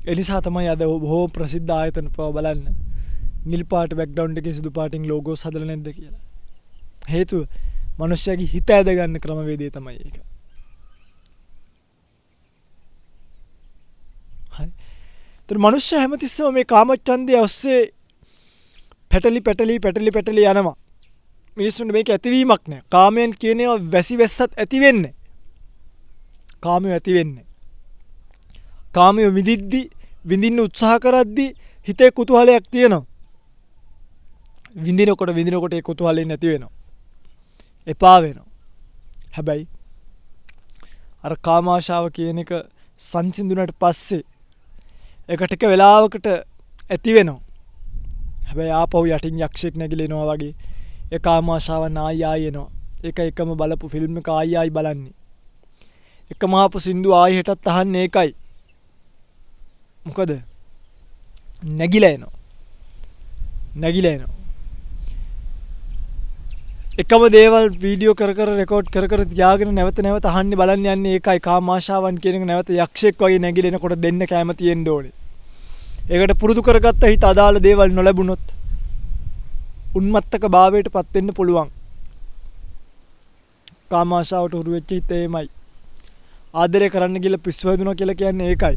ඒ නිසා තමයි අද බොහෝ ප්‍රසිද්ධ ආයතන බලන්න නිල් පාට බෑග්ග්‍රවුන්ඩ් එකේ සුදු පාටින් ලෝගෝස් හදලා නැද්ද කියලා. හේතුව මිනිස්සුගේ හිත ඇද ගන්න ක්‍රමවේදය තමයි ඒක. හරි. ඒතර මිනිස්සු හැමතිස්සම මේ කාමච්ඡන්දය ඔස්සේ පැටලි යනවා. මිනිස්සුන්ට මේක ඇතිවීමක් නෑ. කාමයන් කියන ඒවා වැසි වැස්සත් ඇති වෙන්නේ. කාමය ඇති වෙන්නේ. කාමය විඳින්න උත්සාහ කරද්දී හිතේ කුතුහලයක් තියෙනවා. විඳිනකොට ඒ කුතුහලෙ නැති වෙනවා. එපා වෙනවා. හැබැයි අර කාම ආශාව කියන එක සංසිඳුණාට පස්සේ ඒක ටික වෙලාවකට ඇති වෙනවා. හැබැයි ආපහු යටින් යක්ෂයෙක් නැගිලිනවා වගේ ඒ කාම ආශාව ආයි එනවා. ඒක එකම බලපු ෆිල්ම් එක ආයි බලන්නේ. එකම ආපු සින්දු ආයි හෙටත් අහන්නේ ඒකයි. මොකද නැගිලා එනවා. එකම දේවල් වීඩියෝ කර රෙකෝඩ් කර තියාගෙන නැවත අහන්නේ බලන්න යන්නේ ඒකයි. කාම ආශාවන් කියන එක නැවත යක්ෂයෙක් වගේ නැගිලෙනකොට දෙන්න කැම තියෙන්න ඕනේ. ඒකට පුරුදු කරගත්ත හිත අදාළ දේවල් නොලැබුණොත් උන්මත්තක භාවයට පත් වෙන්න පුළුවන්. කාම ආශාවට උරු වෙච්ච හිත එමයයි. ආදරය කරන්න කියලා පිස්සු හැදුණා කියලා කියන්නේ ඒකයි.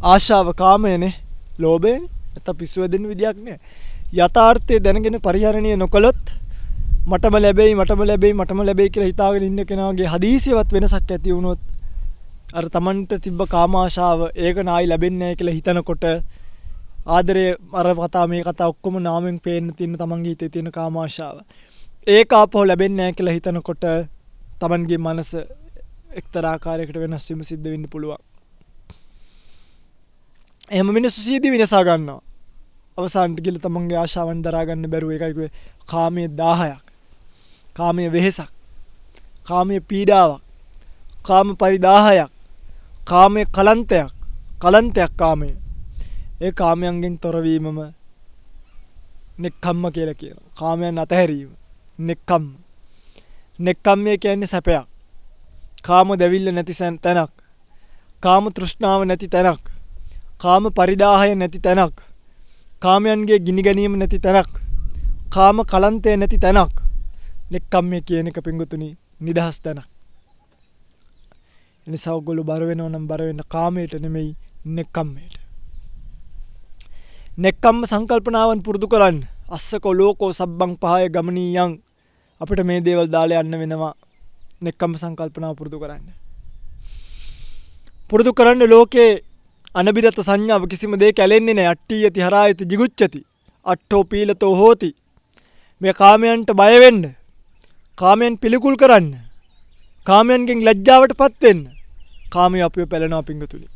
ආශාව කාමයනේ, ලෝභයනේ. නැත්නම් පිස්සු හැදෙන්න විදියක් නෑ. යථාර්ථය දැනගෙන පරිහරණය නොකළොත් මටම ලැබෙයි කියලා හිතාගෙන ඉන්න කෙනාගේ හදීසියවත් වෙනසක් ඇති වුණොත් අර තමන්ට තිබ්බ කාම ආශාව ඒක නායි ලැබෙන්නේ නැහැ කියලා හිතනකොට ආදරේ අර කතා මේ කතා ඔක්කොම නාමෙන් පේන්න තියෙන තමන්ගේ හිතේ තියෙන කාම ආශාව ඒක ආපහු ලැබෙන්නේ නැහැ කියලා හිතනකොට තමන්ගේ මනස එක්තරා ආකාරයකට වෙනස් වීම සිද්ධ වෙන්න පුළුවන්. එහෙම මිනිස්සු සියදී විනාශ ගන්නවා. අවසානට ගිහලා තමන්ගේ ආශාවන් දරා ගන්න බැරුව ඒකයි කිව්වේ කාමයේ 1000ක්. කාමයේ වෙහෙසක්. කාමයේ පීඩාවක්. කාම පරිදාහයක්. කාමයේ කලන්තයක් කාමයේ. ඒ කාමයන්ගෙන් තොරවීමම නෙක්ඛම්ම කියලා කියනවා. කාමයන් අතහැරීම. නෙක්ඛම්ම. නෙක්ඛම්මය කියන්නේ සැපයක්. කාම දෙවිල්ල නැති තැනක්. කාම තෘෂ්ණාව නැති තැනක්. කාම පරිදාහය නැති තැනක්. කාමයන්ගේ ගිනි ගැනීම නැති තැනක්, කාම කලන්තය නැති තැනක්. නෙක්ඛම්මය කියන එක පිංගුතුනි නිදහස් තැනක්. එනිසා ඔයගොල්ලෝ බර වෙනව නම් බර වෙන්න කාමයට නෙමෙයි නෙක්ඛම්මයට. නෙක්ඛම්ම සංකල්පනාවන් පුරුදු කරන්න. අස්සකෝ ලෝකෝ සබ්බං පහය ගමනීයං. අපිට මේ දේවල් දාලා යන්න වෙනවා. නෙක්ඛම්ම සංකල්පනාව පුරුදු කරන්න. පුරුදු කරන්න ලෝකේ අනබිරත සංඥාව කිසිම දෙයක ඇලෙන්නේ නැහැ. අට්ඨියති හරායති jigucchati. අට්ඨෝ පීලතෝ හෝති. මේ කාමයන්ට බය වෙන්න. කාමයන් පිළිකුල් කරන්න. කාමයන්ගෙන් ලැජ්ජාවටපත් වෙන්න. කාමයේ අපිව පැලෙනවා පිංගුතුනි.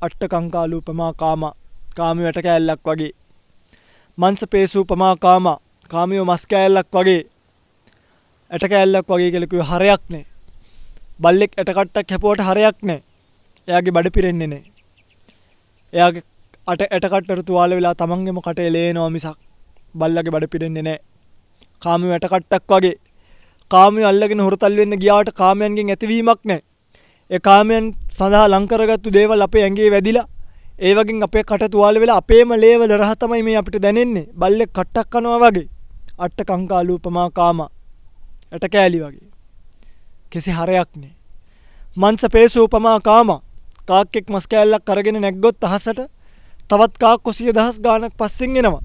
අට්ඨ කංකාලූපමා කාම. කාමයේ වැට කෑල්ලක් වගේ. මංසපේසූපමා කාම. කාමයේ මස් කෑල්ලක් වගේ. ඇට කෑල්ලක් වගේ කියලා කිව්ව හරයක් නැහැ. බල්ලෙක් ඇට කට්ටක් හැපුවට හරයක් නැහැ. එයාගේ බඩ පිරෙන්නේ නැහැ. එයාගේ ඇට කට්ටට තුවාල වෙලා තමන්ගේම කටේ ලේනවා මිසක් බල්ලගේ බඩ පිරෙන්නේ නැහැ. කාමයේ ඇට කට්ටක් වගේ. කාමයේ අල්ලගෙන හොරතල් වෙන්න ගියාට කාමයන්ගෙන් ඇතිවීමක් නැහැ. ඒ කාමයන් සඳහා ලං කරගත්තු දේවල් අපේ ඇඟේ වැදිලා ඒ වගේ අපේ කට තුවාල වෙලා අපේම ලේවල රහ තමයි මේ අපිට දැනෙන්නේ. බල්ලෙක් කට්ටක් කනවා වගේ. අට්ඨ කංකාලූපමා කාම. ඇට කෑලි වගේ. කිසි හරයක් නැහැ. මංසපේසූපමා කාම. කාක්කෙක් මස් කෑල්ලක් අරගෙන නැග්ගොත් අහසට තවත් කාක්කෝ 100,000 ගාණක් පස්සෙන් එනවා.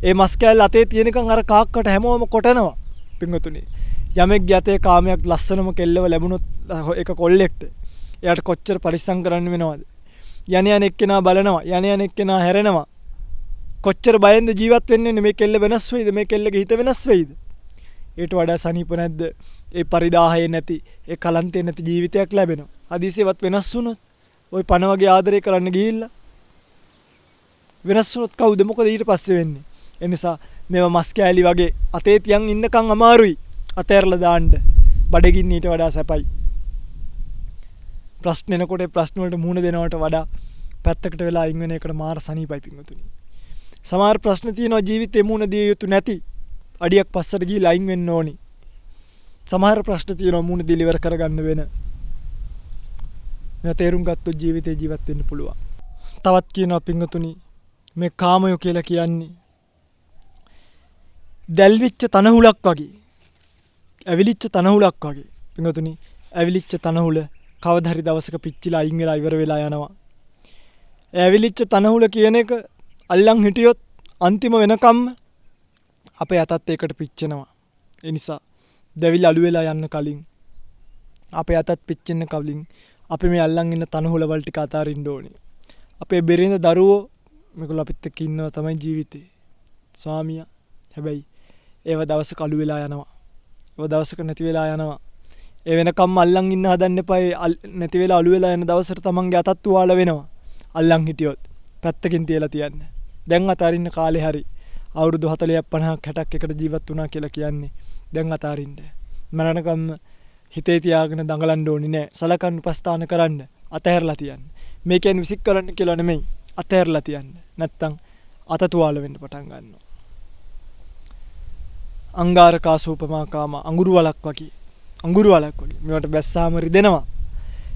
ඒ මස් කෑල්ල අතේ තියෙනකන් අර කාක්කට හැමෝම කොටනවා. පිංගුතුනි යමෙක්ගේ අතේ කාමයක් ලස්සනම කෙල්ලව ලැබුණොත් ඒක කොල්ලෙක්ට එයාට කොච්චර පරිස්සම් කරන්න වෙනවද? යණ යන එක්කෙනා බලනවා, යණ යන එක්කෙනා හැරෙනවා. කොච්චර බයෙන්ද ජීවත් වෙන්නේ? මේ කෙල්ල වෙනස් වෙයිද? මේ කෙල්ලගේ හිත වෙනස් වෙයිද? ඊට වඩා සනීප නැද්ද? ඒ පරිදාහය නැති, ඒ කලන්තේ නැති ජීවිතයක් ලැබෙනවා. හදිසියෙවත් වෙනස් වුණොත් ওই පණ වගේ ආදරය කරන්න ගිහිල්ලා වෙනස් වුණොත් කවුද? මොකද ඊට පස්සේ වෙන්නේ? ඒ නිසා මේවා මස් කෑලි වගේ අතේ තියන් ඉන්නකම් අමාරුයි. අතෑරලා දාන්න. බඩගින්න ඊට වඩා සැපයි. ප්‍රශ්න එනකොට ප්‍රශ්න වලට මුහුණ දෙනවට වඩා පැත්තකට වෙලා අයින් වෙන එකට මාර සනීපයි පිංගුතුනි. සමහර ප්‍රශ්න තියෙනවා ජීවිතේ මුහුණ දිය යුතු නැති. අඩියක් පස්සට ගිහලා අයින් වෙන්න ඕනි. සමහර ප්‍රශ්න තියෙනවා මුහුණ දීලා ඉවර කරගන්න වෙන. මේ තේරුම් ගත්තොත් ජීවිතේ ජීවත් වෙන්න පුළුවන්. තවත් කියනවා පිංගුතුනි මේ කාමය කියලා කියන්නේ දැල්විච්ච තනහුලක් වගේ. ඇවිලිච්ච තනහුලක් වගේ. පිංගුතුනි ඇවිලිච්ච තනහුල කවදා හරි දවසක පිච්චිලා අයින් වෙලා ඉවර වෙලා යනවා. ඇවිලිච්ච තනහුල කියන එක අල්ලන් හිටියොත් අන්තිම වෙනකම්ම අපේ අතත් ඒකට පිච්චෙනවා. ඒ නිසා දැවිලි අලු වෙලා යන්න කලින් අපේ අතත් පිච්චෙන්න කලින් අපි මේ අල්ලන් ඉන්න තනහුල වල ටික අතාරින්න ඕනේ. අපේ බෙරිඳ දරුවෝ මේගොල්ලෝ අපිත් එක්ක ඉන්නවා තමයි ජීවිතේ. ස්වාමියා හැබැයි ඒව දවසක අලු වෙලා යනවා. ඒව දවසක නැති වෙලා යනවා. ඒ වෙනකම්ම අල්ලන් ඉන්න හදන්න එපා. නැති වෙලා අලු වෙලා යන දවසට තමන්ගේ අතත් තුවාල වෙනවා. අල්ලන් හිටියොත් පැත්තකින් තියලා තියන්න. දැන් අතාරින්න කාලේ හරි. අවුරුදු 40ක් 50ක් 60ක් එකට ජීවත් වුණා කියලා කියන්නේ දැන් අතාරින්න. මරණකම් හිතේ තියාගෙන දඟලන්න ඕනේ නෑ. සලකන්න උපස්ථාන කරන්න. අතහැරලා තියන්න. මේ කියන්නේ විසික් කරන්න කියලා නෙමෙයි. අතහැරලා තියන්න. නැත්තම් අත තුවාල වෙන්න පටන් ගන්නවා. අංගාරකාසූපමා කාම. අඟුරු වලක් වගේ. අඟුරු වලක් වගේ. මේවට බැස්සාම රිදෙනවා.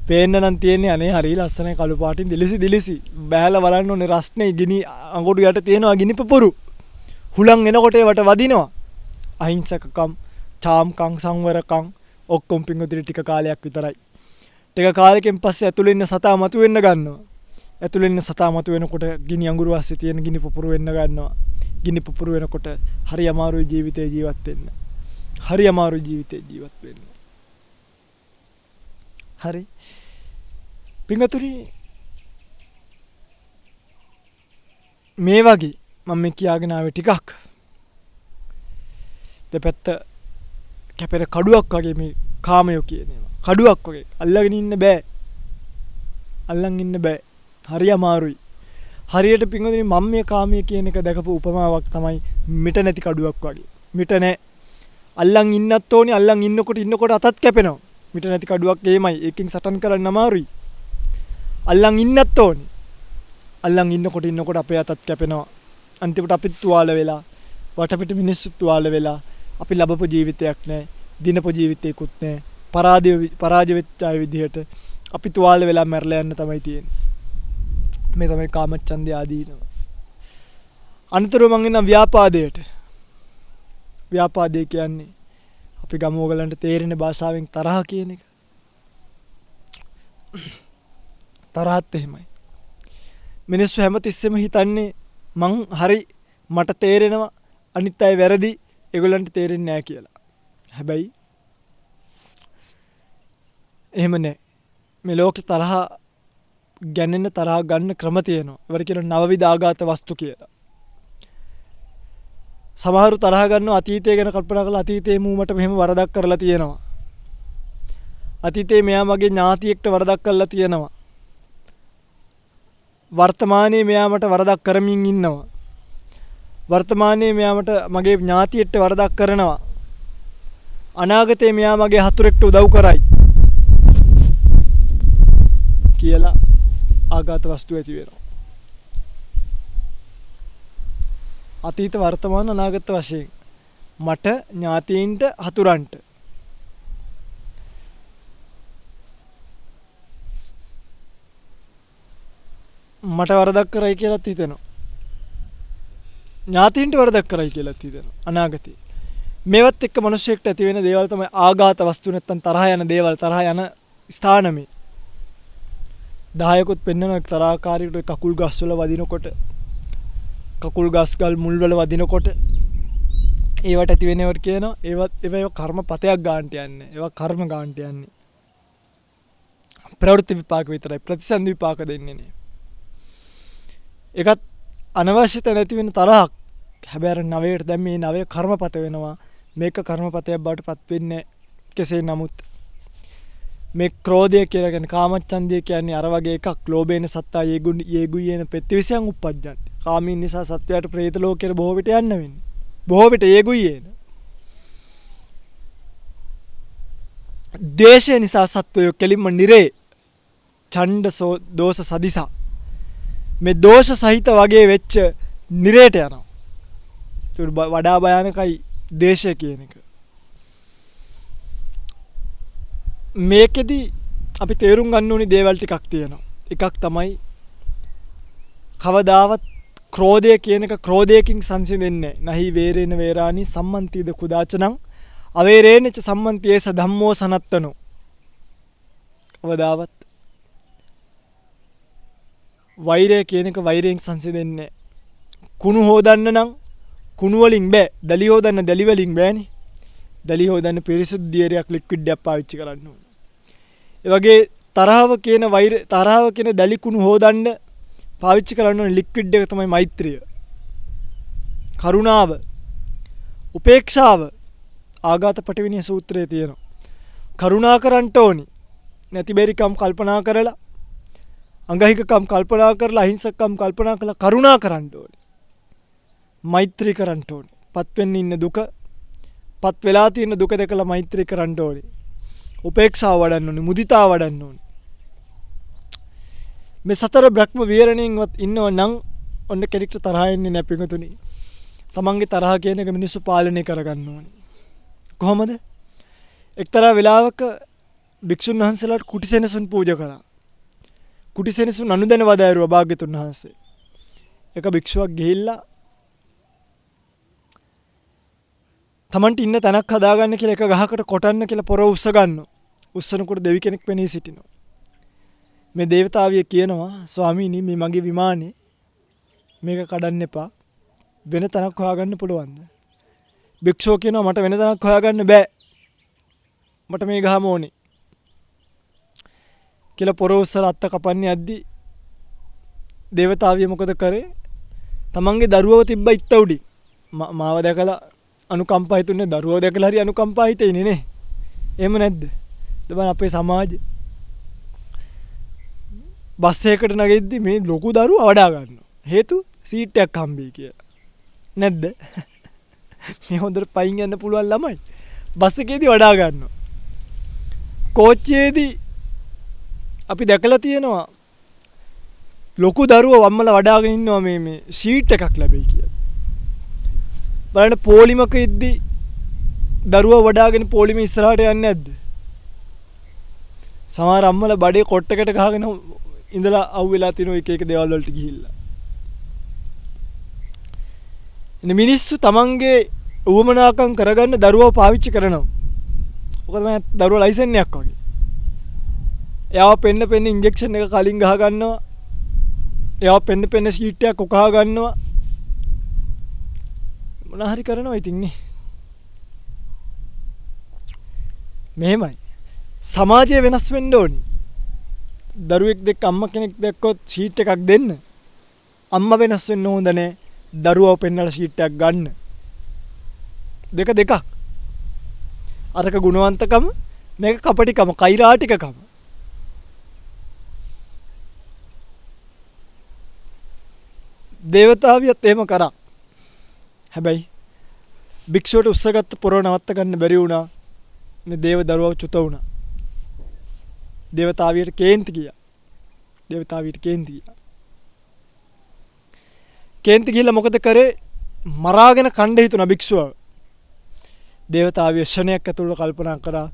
පේන්න නම් තියෙන්නේ අනේ හරිය ලස්සනයි කළු පාටින් දිලිසි. බෑලා බලන්න ඕනේ රස්නේ ගිනි අඟුරු යට තියෙනවා ගිනි පපුරු. හුලං එනකොට ඒවට වදිනවා. අහිංසකකම්, ඡාම්කම්, සංවරකම් ඔක්කොම පිංගුතුනි ටික කාලයක් විතරයි. ටික කාලෙකින් පස්සේ ඇතුළේ ඉන්න සතා මතුවෙන්න ගන්නවා. ඇතුළේ ඉන්න සතා මතුවෙනකොට ගිනි අඟුරු ඇස්සේ තියෙන ගිනි පපුරු වෙන්න ගන්නවා. ගිනි පපුරු වෙනකොට හරි අමාරුයි ජීවිතේ ජීවත් වෙන්න. හරි අමාරුයි ජීවිතේ ජීවත් වෙන්න. හරි පිංගුතුනි මේ වගේ මම මේ කියාගෙන ආවේ ටිකක් දෙපැත්ත කැපෙන කඩුවක් වගේ මේ කාමය කියන ඒවා. කඩුවක් වගේ අල්ලගෙන ඉන්න බෑ. අල්ලන් ඉන්න බෑ. හරි අමාරුයි. හරියට පිංගුතුනි මම මේ කාමය කියන එක දැකපු උපමාවක් තමයි මිට නැති කඩුවක් වගේ. මිට නැහැ. අල්ලන් ඉන්නත් ඕනි. අල්ලන් ඉන්නකොට අතත් කැපෙනවා. මිට නැති කඩුවක් එහෙමයි. ඒකෙන් සටන් කරන්න අමාරුයි. අල්ලන් ඉන්නත් ඕනි. අල්ලන් ඉන්නකොට අපේ අතත් කැපෙනවා. අන්තිමට අපිත් තුවාල වෙලා වටපිට මිනිස්සුත් තුවාල වෙලා අපි ලැබපු ජීවිතයක් නැහැ. දිනපු ජීවිතයකුත් නැහැ. පරාජය වෙච්ච අය විදිහට අපි තුවාල වෙලා මැරලා යන්න තමයි තියෙන්නේ. මේ තමයි කාමච්ඡන්දය ආදීනව. අනතුරු මං එන ව්‍යාපාදයට. ව්‍යාපාදේ කියන්නේ අපි ගමු ඔයගලන්ට තේරෙන භාෂාවෙන් තරහ කියන එක. තරහත් එහෙමයි. මිනිස්සු හැමතිස්සෙම හිතන්නේ මං හරි මට තේරෙනවා අනිත් අය වැරදි ඒගොල්ලන්ට තේරෙන්නේ නැහැ කියලා. හැබැයි එහෙම නැහැ. මේ ලෝකේ තරහ ගැනෙන තරහ ගන්න ක්‍රම තියෙනවා. ඒවට කියන නවවිධ ආඝාත වස්තු කියලා. සමහරු තරහ ගන්නවා අතීතය ගැන කල්පනා කරලා අතීතයේ මූ මට මෙහෙම වරදක් කරලා තියෙනවා. අතීතයේ මෙයා මගේ ඥාතියෙක්ට වරදක් කරලා තියෙනවා. වර්තමානයේ මෙයා මට වරදක් කරමින් ඉන්නවා. වර්තමානයේ මෙයා මගේ ඥාතියෙක්ට වරදක් කරනවා. අනාගතයේ මෙයා මගේ හතුරෙක්ට උදව් කරයි කියලා ආඝාත වස්තු ඇති වෙනවා. අතීත වර්තමාන අනාගත වශයෙන් මට ඥාතීන්ට හතුරන්ට මට වරදක් කරයි කියලාත් හිතෙනවා. ඥාතීන්ට වරදක් කරයි කියලාත් හිතෙනවා අනාගතේ. මේවත් එක්ක මිනිස්සෙක්ට ඇති වෙන දේවල් තමයි ආඝාත වස්තු නැත්තම් තරහ යන දේවල් තරහ යන ස්ථානමේ. 10කුත් පෙන්වන තරහකාරීට කකුල් ගස්වල වදිනකොට කකුල් ගස්ගල් මුල් වල වදිනකොට ඒවට ඇති වෙනවට කියනවා ඒවා කර්මපතයක් ගන්නට යන්නේ. ඒවා කර්ම ගන්නට යන්නේ. ප්‍රවෘත්ති විපාක විතරයි ප්‍රතිසන්දි විපාක දෙන්නේ නෑ. ඒකත් අනවශ්‍යත නැති වෙන තරහක්. හැබැයි අර නවයට දැන් මේ නවය කර්මපත වෙනවා. මේක කර්මපතයක් බවට පත් වෙන්නේ කෙසේ නමුත් මේ ක්‍රෝධය කියලා කියන්නේ කාමච්ඡන්දය කියන්නේ අර වගේ එකක්. ලෝභේන සත්තා යේගුයේන පෙත්තිවිසයන් උප්පජ්ජන්ති. කාමීන් නිසා සත්වයාට പ്രേත ලෝකයට බොහෝ විට යන්න වෙන්නේ. බොහෝ විට යේගුයේන. දේශය නිසා සත්වයෝ කෙලින්ම නිරේ ඡණ්ඩ දෝෂ සදිසා මේ දෝෂ සහිත වගේ වෙච්ච නිරේට යනවා. ඒක වඩා භයානකයි දේශය කියන එක. මේකෙදි අපි තේරුම් ගන්න ඕනි දේවල් ටිකක් තියෙනවා. එකක් තමයි කවදාවත් ක්‍රෝධය කියන එක ක්‍රෝධයකින් සංසිඳෙන්නේ නැහැ. නහි වේරේන වේරානි සම්මන්තිද කුදාචනං අවේරේනච සම්මන්තියේස ධම්මෝ සනත්තනෝ. කවදාවත් වෛරය කියන එක වෛරයෙන් සංසිඳෙන්නේ නැහැ. කුණු හොදන්න නම් කුණු වලින් බෑ. දලි හොදන්න දලි වලින් බෑනේ. දලි හොදන්න පිරිසුදු දියරයක් ලික්විඩ් එකක් පාවිච්චි කරන්න ඕනේ. ඒ වගේ තරහව කියන දලි කුණු හොදන්න පාවිච්චි කරන්න ඕනේ ලික්විඩ් එක තමයි මෛත්‍රිය. කරුණාව, උපේක්ෂාව ආඝාත පටිවිණී සූත්‍රයේ තියෙනවා. කරුණා කරන්න ඕනි. නැති බැරිකම් කල්පනා කරලා අංගහිකකම් කල්පනා කරලා අහිංසකකම් කල්පනා කරලා කරුණා කරන්න ඕනි. මෛත්‍රී කරන්න ඕනි. පත් වෙන්න ඉන්න දුක පත් වෙලා තියෙන දුක දැකලා මෛත්‍රී කරන්න ඕනි. උපේක්ෂාව වඩන්න ඕනි. මුදිතාව වඩන්න ඕනි. මේ සතර බ්‍රහ්ම විහරණයෙන්වත් ඉන්නව නම් ඔන්න කෙනෙක්ට තරහ එන්නේ නැහැ පිටුතුනි. තමන්ගේ තරහ කියන එක මිනිස්සු පාලනය කරගන්න ඕනි. කොහොමද? එක්තරා වෙලාවක භික්ෂුන් වහන්සේලාට කුටිසෙනසුන් පූජා කරා. කුටිසෙනසුන් අනුදැන වදාරුවා භාග්‍යතුන් වහන්සේ. එක භික්ෂුවක් ගිහිල්ලා තමන්ට ඉන්න තැනක් හදාගන්න කියලා එක ගහකට කොටන්න කියලා පොර උස්ස ගන්නවා. උස්සනකොට දෙවි කෙනෙක් පෙනී සිටිනවා. මේ දේවතාවිය කියනවා ස්වාමීනි මේ මගේ විමානේ මේක කඩන්න එපා. වෙන තැනක් හොයාගන්න පුළුවන්ද? භික්ෂුව කියනවා මට වෙන තැනක් හොයාගන්න බෑ. මට මේ ගහම ඕනේ. කියලා පොර උස්සලා අත්ත කපන්නේ යද්දි දේවතාවිය මොකද කරේ? තමන්ගේ දරුවව තිබ්බ ඉත්ත උඩින්. මාව දැකලා අනුකම්පා හිතුනේ දරුවව දැකලා හරි අනුකම්පා හිතෙන්නේ නේ. එහෙම නැද්ද? දැන් අපේ සමාජෙ බස් එකකට නැගෙද්දි මේ ලොකු දරුවා වඩා ගන්නවා. හේතුව සීට් එකක් හම්බෙයි කියලා. නැද්ද? මේ හොඳට පයින් යන්න පුළුවන් ළමයි බස් එකේදී වඩා ගන්නවා. කෝච්චියේදී අපි දැකලා තියෙනවා ලොකු දරුවෝ වම්මලා වඩාගෙන ඉන්නවා මේ සීට් එකක් ලැබෙයි කියලා. බලන්න පොලිමක ඉද්දි දරුවා වඩාගෙන පොලිම ඉස්සරහට යන්නේ නැද්ද? සමහර අම්මලා බඩේ කොට්ටකට ගහගෙන ඉඳලා අවු වෙලා තිනෝ එක එක දේවල් වලට ගිහිල්ලා. ඉතින් මිනිස්සු තමන්ගේ උවමනාකම් කරගන්න දරුවව පාවිච්චි කරනවා. ඔක තමයි දරුවා ලයිසන් එකක් වගේ. එයාව පෙන්න ඉන්ජෙක්ෂන් එක කලින් ගහ ගන්නවා. එයාව පෙන්න සීට් එකක් උකහා ගන්නවා. මොන හරි කරනවා ඉතින් නේ. මෙහෙමයි. සමාජය වෙනස් වෙන්න ඕනි. දරුවෙක් දෙක්ක අම්මා කෙනෙක් දැක්කොත් සීට් එකක් දෙන්න. අම්මා වෙනස් වෙන්න හොඳ නැහැ. දරුවව පෙන්නලා සීට් එකක් ගන්න. දෙකක්. අරක ගුණවන්තකම මේක කපටිකම කෛරාටිකකම. දේවතාවියත් එහෙම කරා. හැබැයි භික්ෂුවට උස්සගත්ත පොරව නවත්ත ගන්න බැරි වුණා. මේ දේව දරුවව චුත වුණා. දේවතාවියට කේන්ති ගියා. කේන්ති ගිහලා මොකද කරේ? මරාගෙන කණ්ඩ හිතුණා භික්ෂුව. දේවතාවිය ශණයක් ඇතුළත කල්පනා කරා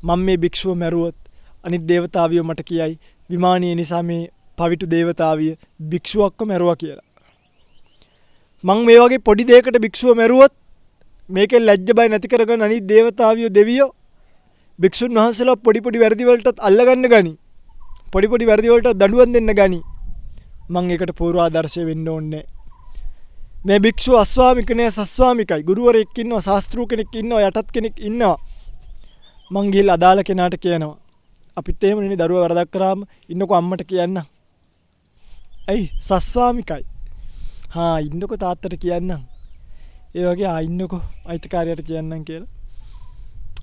මම මේ භික්ෂුව මැරුවොත් අනිත් දේවතාවියෝ මට කියයි විමානීය නිසා මේ පවිතු දේවතාවිය භික්ෂුවක්ව මැරුවා කියලා. මං මේ වගේ පොඩි දෙයකට භික්ෂුව මැරුවොත් මේකෙන් ලැජ්ජ බය නැති කරගෙන අනිත් දේවතාවියෝ දෙවියෝ භික්ෂුන් වහන්සේලා පොඩි වැරදි වලටත් අල්ලගන්න ගනි. පොඩි වැරදි වලට දඬුවම් දෙන්න ගනි. මං ඒකට පූර්වාදර්ශය වෙන්න ඕනේ. මේ භික්ෂුව අස්වාමික නෑ සස්වාමිකයි. ගුරුවරයෙක් ඉන්නවා, ශාස්ත්‍රූ කෙනෙක් ඉන්නවා, යටත් කෙනෙක් ඉන්නවා. මං ගිහලා අදාළ කෙනාට කියනවා. අපිත් එහෙම නේ දරුවා වරදක් කරාම ඉන්නකෝ අම්මට කියන්න. ඇයි සස්වාමිකයි. ඉන්නකෝ තාත්තට කියන්නම්. ඒ වගේ ඉන්නකෝ අයිතිකාරයට කියන්නම් කියලා.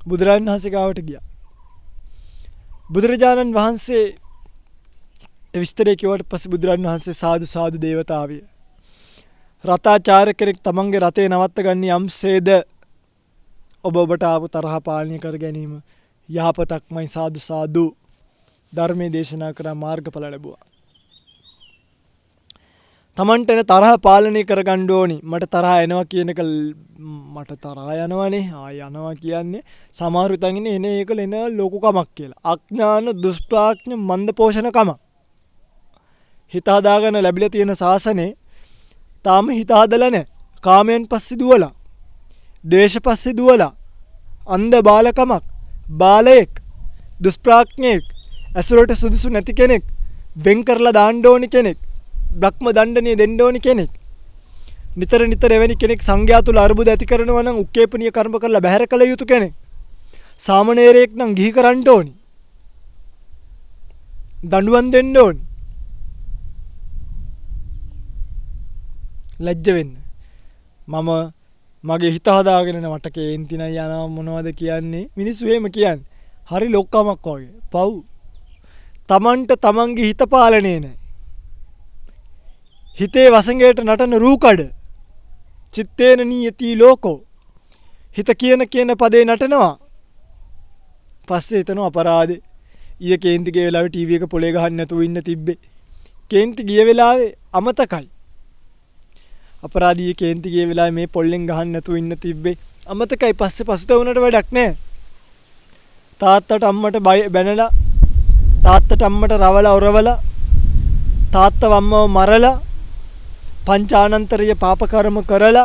බුදුරජාණන් වහන්සේ ගාවට ගියා. බුදුරජාණන් වහන්සේ විස්තරේ කිව්වට පස්සේ බුදුරජාණන් වහන්සේ සාදු දේවතාවිය. රතාචාර්ය කෙනෙක් තමන්ගේ රතේ නවත්ත ගන්න යම්සේද ඔබට ආපු තරහ පාලනය කර ගැනීම යහපතක්මයි සාදු ධර්මයේ දේශනා කරා මාර්ගඵල ලැබුවා. තමන්ට එන තරහ පාලනය කරගන්න ඕනි. මට තරහ එනවා කියන එක මට තරහ යනවනේ. යනවා කියන්නේ සමහරු හිතන් ඉන්නේ එන එක ලෙන ලෝකකමක් කියලා. අඥාන දුෂ්ප්‍රඥ මන්ද පෝෂණකම. හිත හදාගෙන ලැබිලා තියෙන ශාසනේ තාම හිත හදලා නැහැ. කාමයන් පස්සේ දුවලා. ද්වේෂ පස්සේ දුවලා. අන්ධ බාලකමක්. බාලයෙක්. දුෂ්ප්‍රඥයෙක්. අසුරට සුදුසු නැති කෙනෙක්. වෙන් කරලා දාන්න ඕනි කෙනෙක්. බ්‍රහ්ම දණ්ඩනීය දෙන්න ඕනි කෙනෙක්. නිතර එවැනි කෙනෙක් සංඝයා තුල අරුබුද ඇති කරනවා නම් උක්කේපනීය කර්ම කරලා බැහැර කළ යුතු කෙනෙක්. සාමණේරයෙක් නම් ගිහි කරන්න ඕනි. දඬුවම් දෙන්න ඕනි. ලැජ්ජ වෙන්න. මම මගේ හිත හදාගෙන මට කේන්ති නයි යනවා මොනවද කියන්නේ? මිනිස්සු එහෙම කියන්නේ. හරි ලොක්කමක් වගේ. පව්. තමන්ට තමන්ගේ හිත පාලනේ නැහැ. හිතේ වසඟයට නටන රූකඩ. චිත්තේන නීයති ලෝකෝ. හිත කියන පදේ නටනවා. පස්සේ හිතන අපරාධේ. ඊයේ කේන්ති ගිය වෙලාවේ ටීවී එක පොලේ ගහන්න නැතුව ඉන්න තිබ්බේ. කේන්ති ගිය වෙලාවේ අමතකයි. අපරාධී කේන්ති ගිය වෙලාවේ මේ පොල්ලෙන් ගහන්න නැතුව ඉන්න තිබ්බේ. අමතකයි. පස්සේ පසුතැවුනට වැඩක් නැහැ. තාත්තට අම්මට බැනලා තාත්තට අම්මට රවලා ඔරවලා තාත්තව අම්මව මරලා පංචානන්තරීය පාප කර්ම කරලා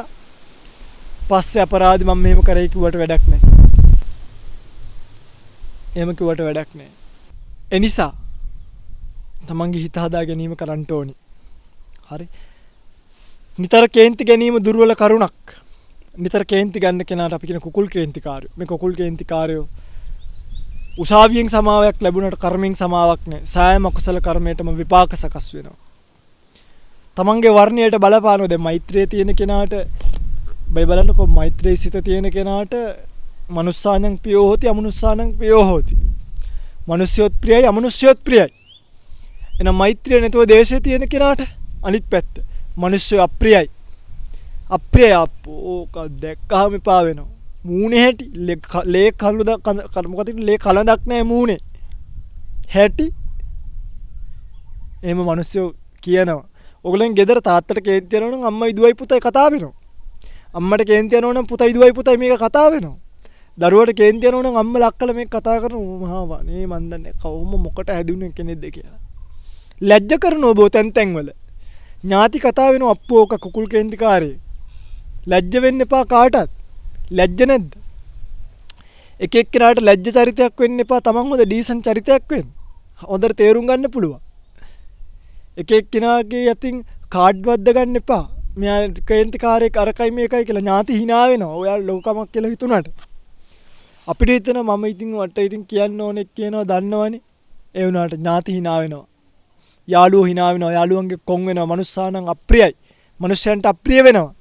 පස්සේ අපරාධි මම මෙහෙම කරේ කිව්වට වැඩක් නැහැ. එහෙම කිව්වට වැඩක් නැහැ. ඒ නිසා තමන්ගේ හිත හදා ගැනීම කරන්න ඕනි. හරි. නිතර කේන්ති ගැනීම දුර්වල කරුණක්. නිතර කේන්ති ගන්න කෙනාට අපි කියන කුකුල් කේන්තිකාරයෝ. මේ කුකුල් කේන්තිකාරයෝ උසාවියෙන් සමාවයක් ලැබුණට කර්මයෙන් සමාවක් නැහැ. සෑම අකුසල කර්මයකටම විපාක සකස් වෙනවා. තමන්ගේ වර්ණයට බලපානවා. දැන් මෛත්‍රියේ තියෙන කෙනාට බයි බලන්නකො මෛත්‍රී සිත තියෙන කෙනාට මනුස්සානං පියෝ හොති අමනුස්සානං පියෝ හොති. මනුස්සයොත් ප්‍රියයි අමනුස්සයොත් ප්‍රියයි. එහෙනම් මෛත්‍රිය නැතුව දේශය තියෙන කෙනාට අනිත් පැත්ත මනුස්සය අප්‍රියයි. අප්‍රිය ඕක දැක්කහම එපා වෙනවා. මූණේ හැටි ලේ කලඳක් නැහැ මූණේ. හැටි එහෙම මනුස්සයෝ කියනවා. ඔයගොල්ලන් ගෙදර තාත්තට කේන්ති යනවා නම් අම්මයි දුවයි පුතයි කතා වෙනවා. අම්මට කේන්ති යනවා නම් පුතයි දුවයි පුතයි මේක කතා වෙනවා. දරුවට කේන්ති යනවා නම් අම්මලා අක්කලා මේක කතා කරනවා. මහවනේ මන් දන්නේ කවුම මොකට හැදුනේ කෙනෙක්ද කියලා. ලැජ්ජ කරනවා බෝ තැන් වල. ඥාති කතා වෙනවා අප්පු ඕක කුකුල් කේන්තිකාරේ. ලැජ්ජ වෙන්න එපා කාටවත්. ලැජ්ජ නැද්ද? එක එක්කෙනාට ලැජ්ජ චරිතයක් වෙන්න එපා. තමන් හොඳ ඩීසන්ට් චරිතයක් වෙන්න. හොඳට තේරුම් ගන්න පුළුවන්. එක එක්කෙනාගේ යතින් කාඩ් වද්ද ගන්න එපා. මෙයා කේන්තිකාරයෙක් අරකයි මේකයි කියලා ඥාති hina වෙනවා. ඔයා ලෝකමක් කියලා හිතුණාට. අපිට හිතන මම ඉතින් වට ඉතින් කියන්න ඕනේ කියනවා දන්නවනේ. ඒ වුණාට ඥාති hina වෙනවා. යාළුවෝ hina වෙනවා. යාළුවන්ගේ කොන් වෙනවා. මනුස්සානම් අප්‍රියයි. මනුස්සයන්ට අප්‍රිය වෙනවා.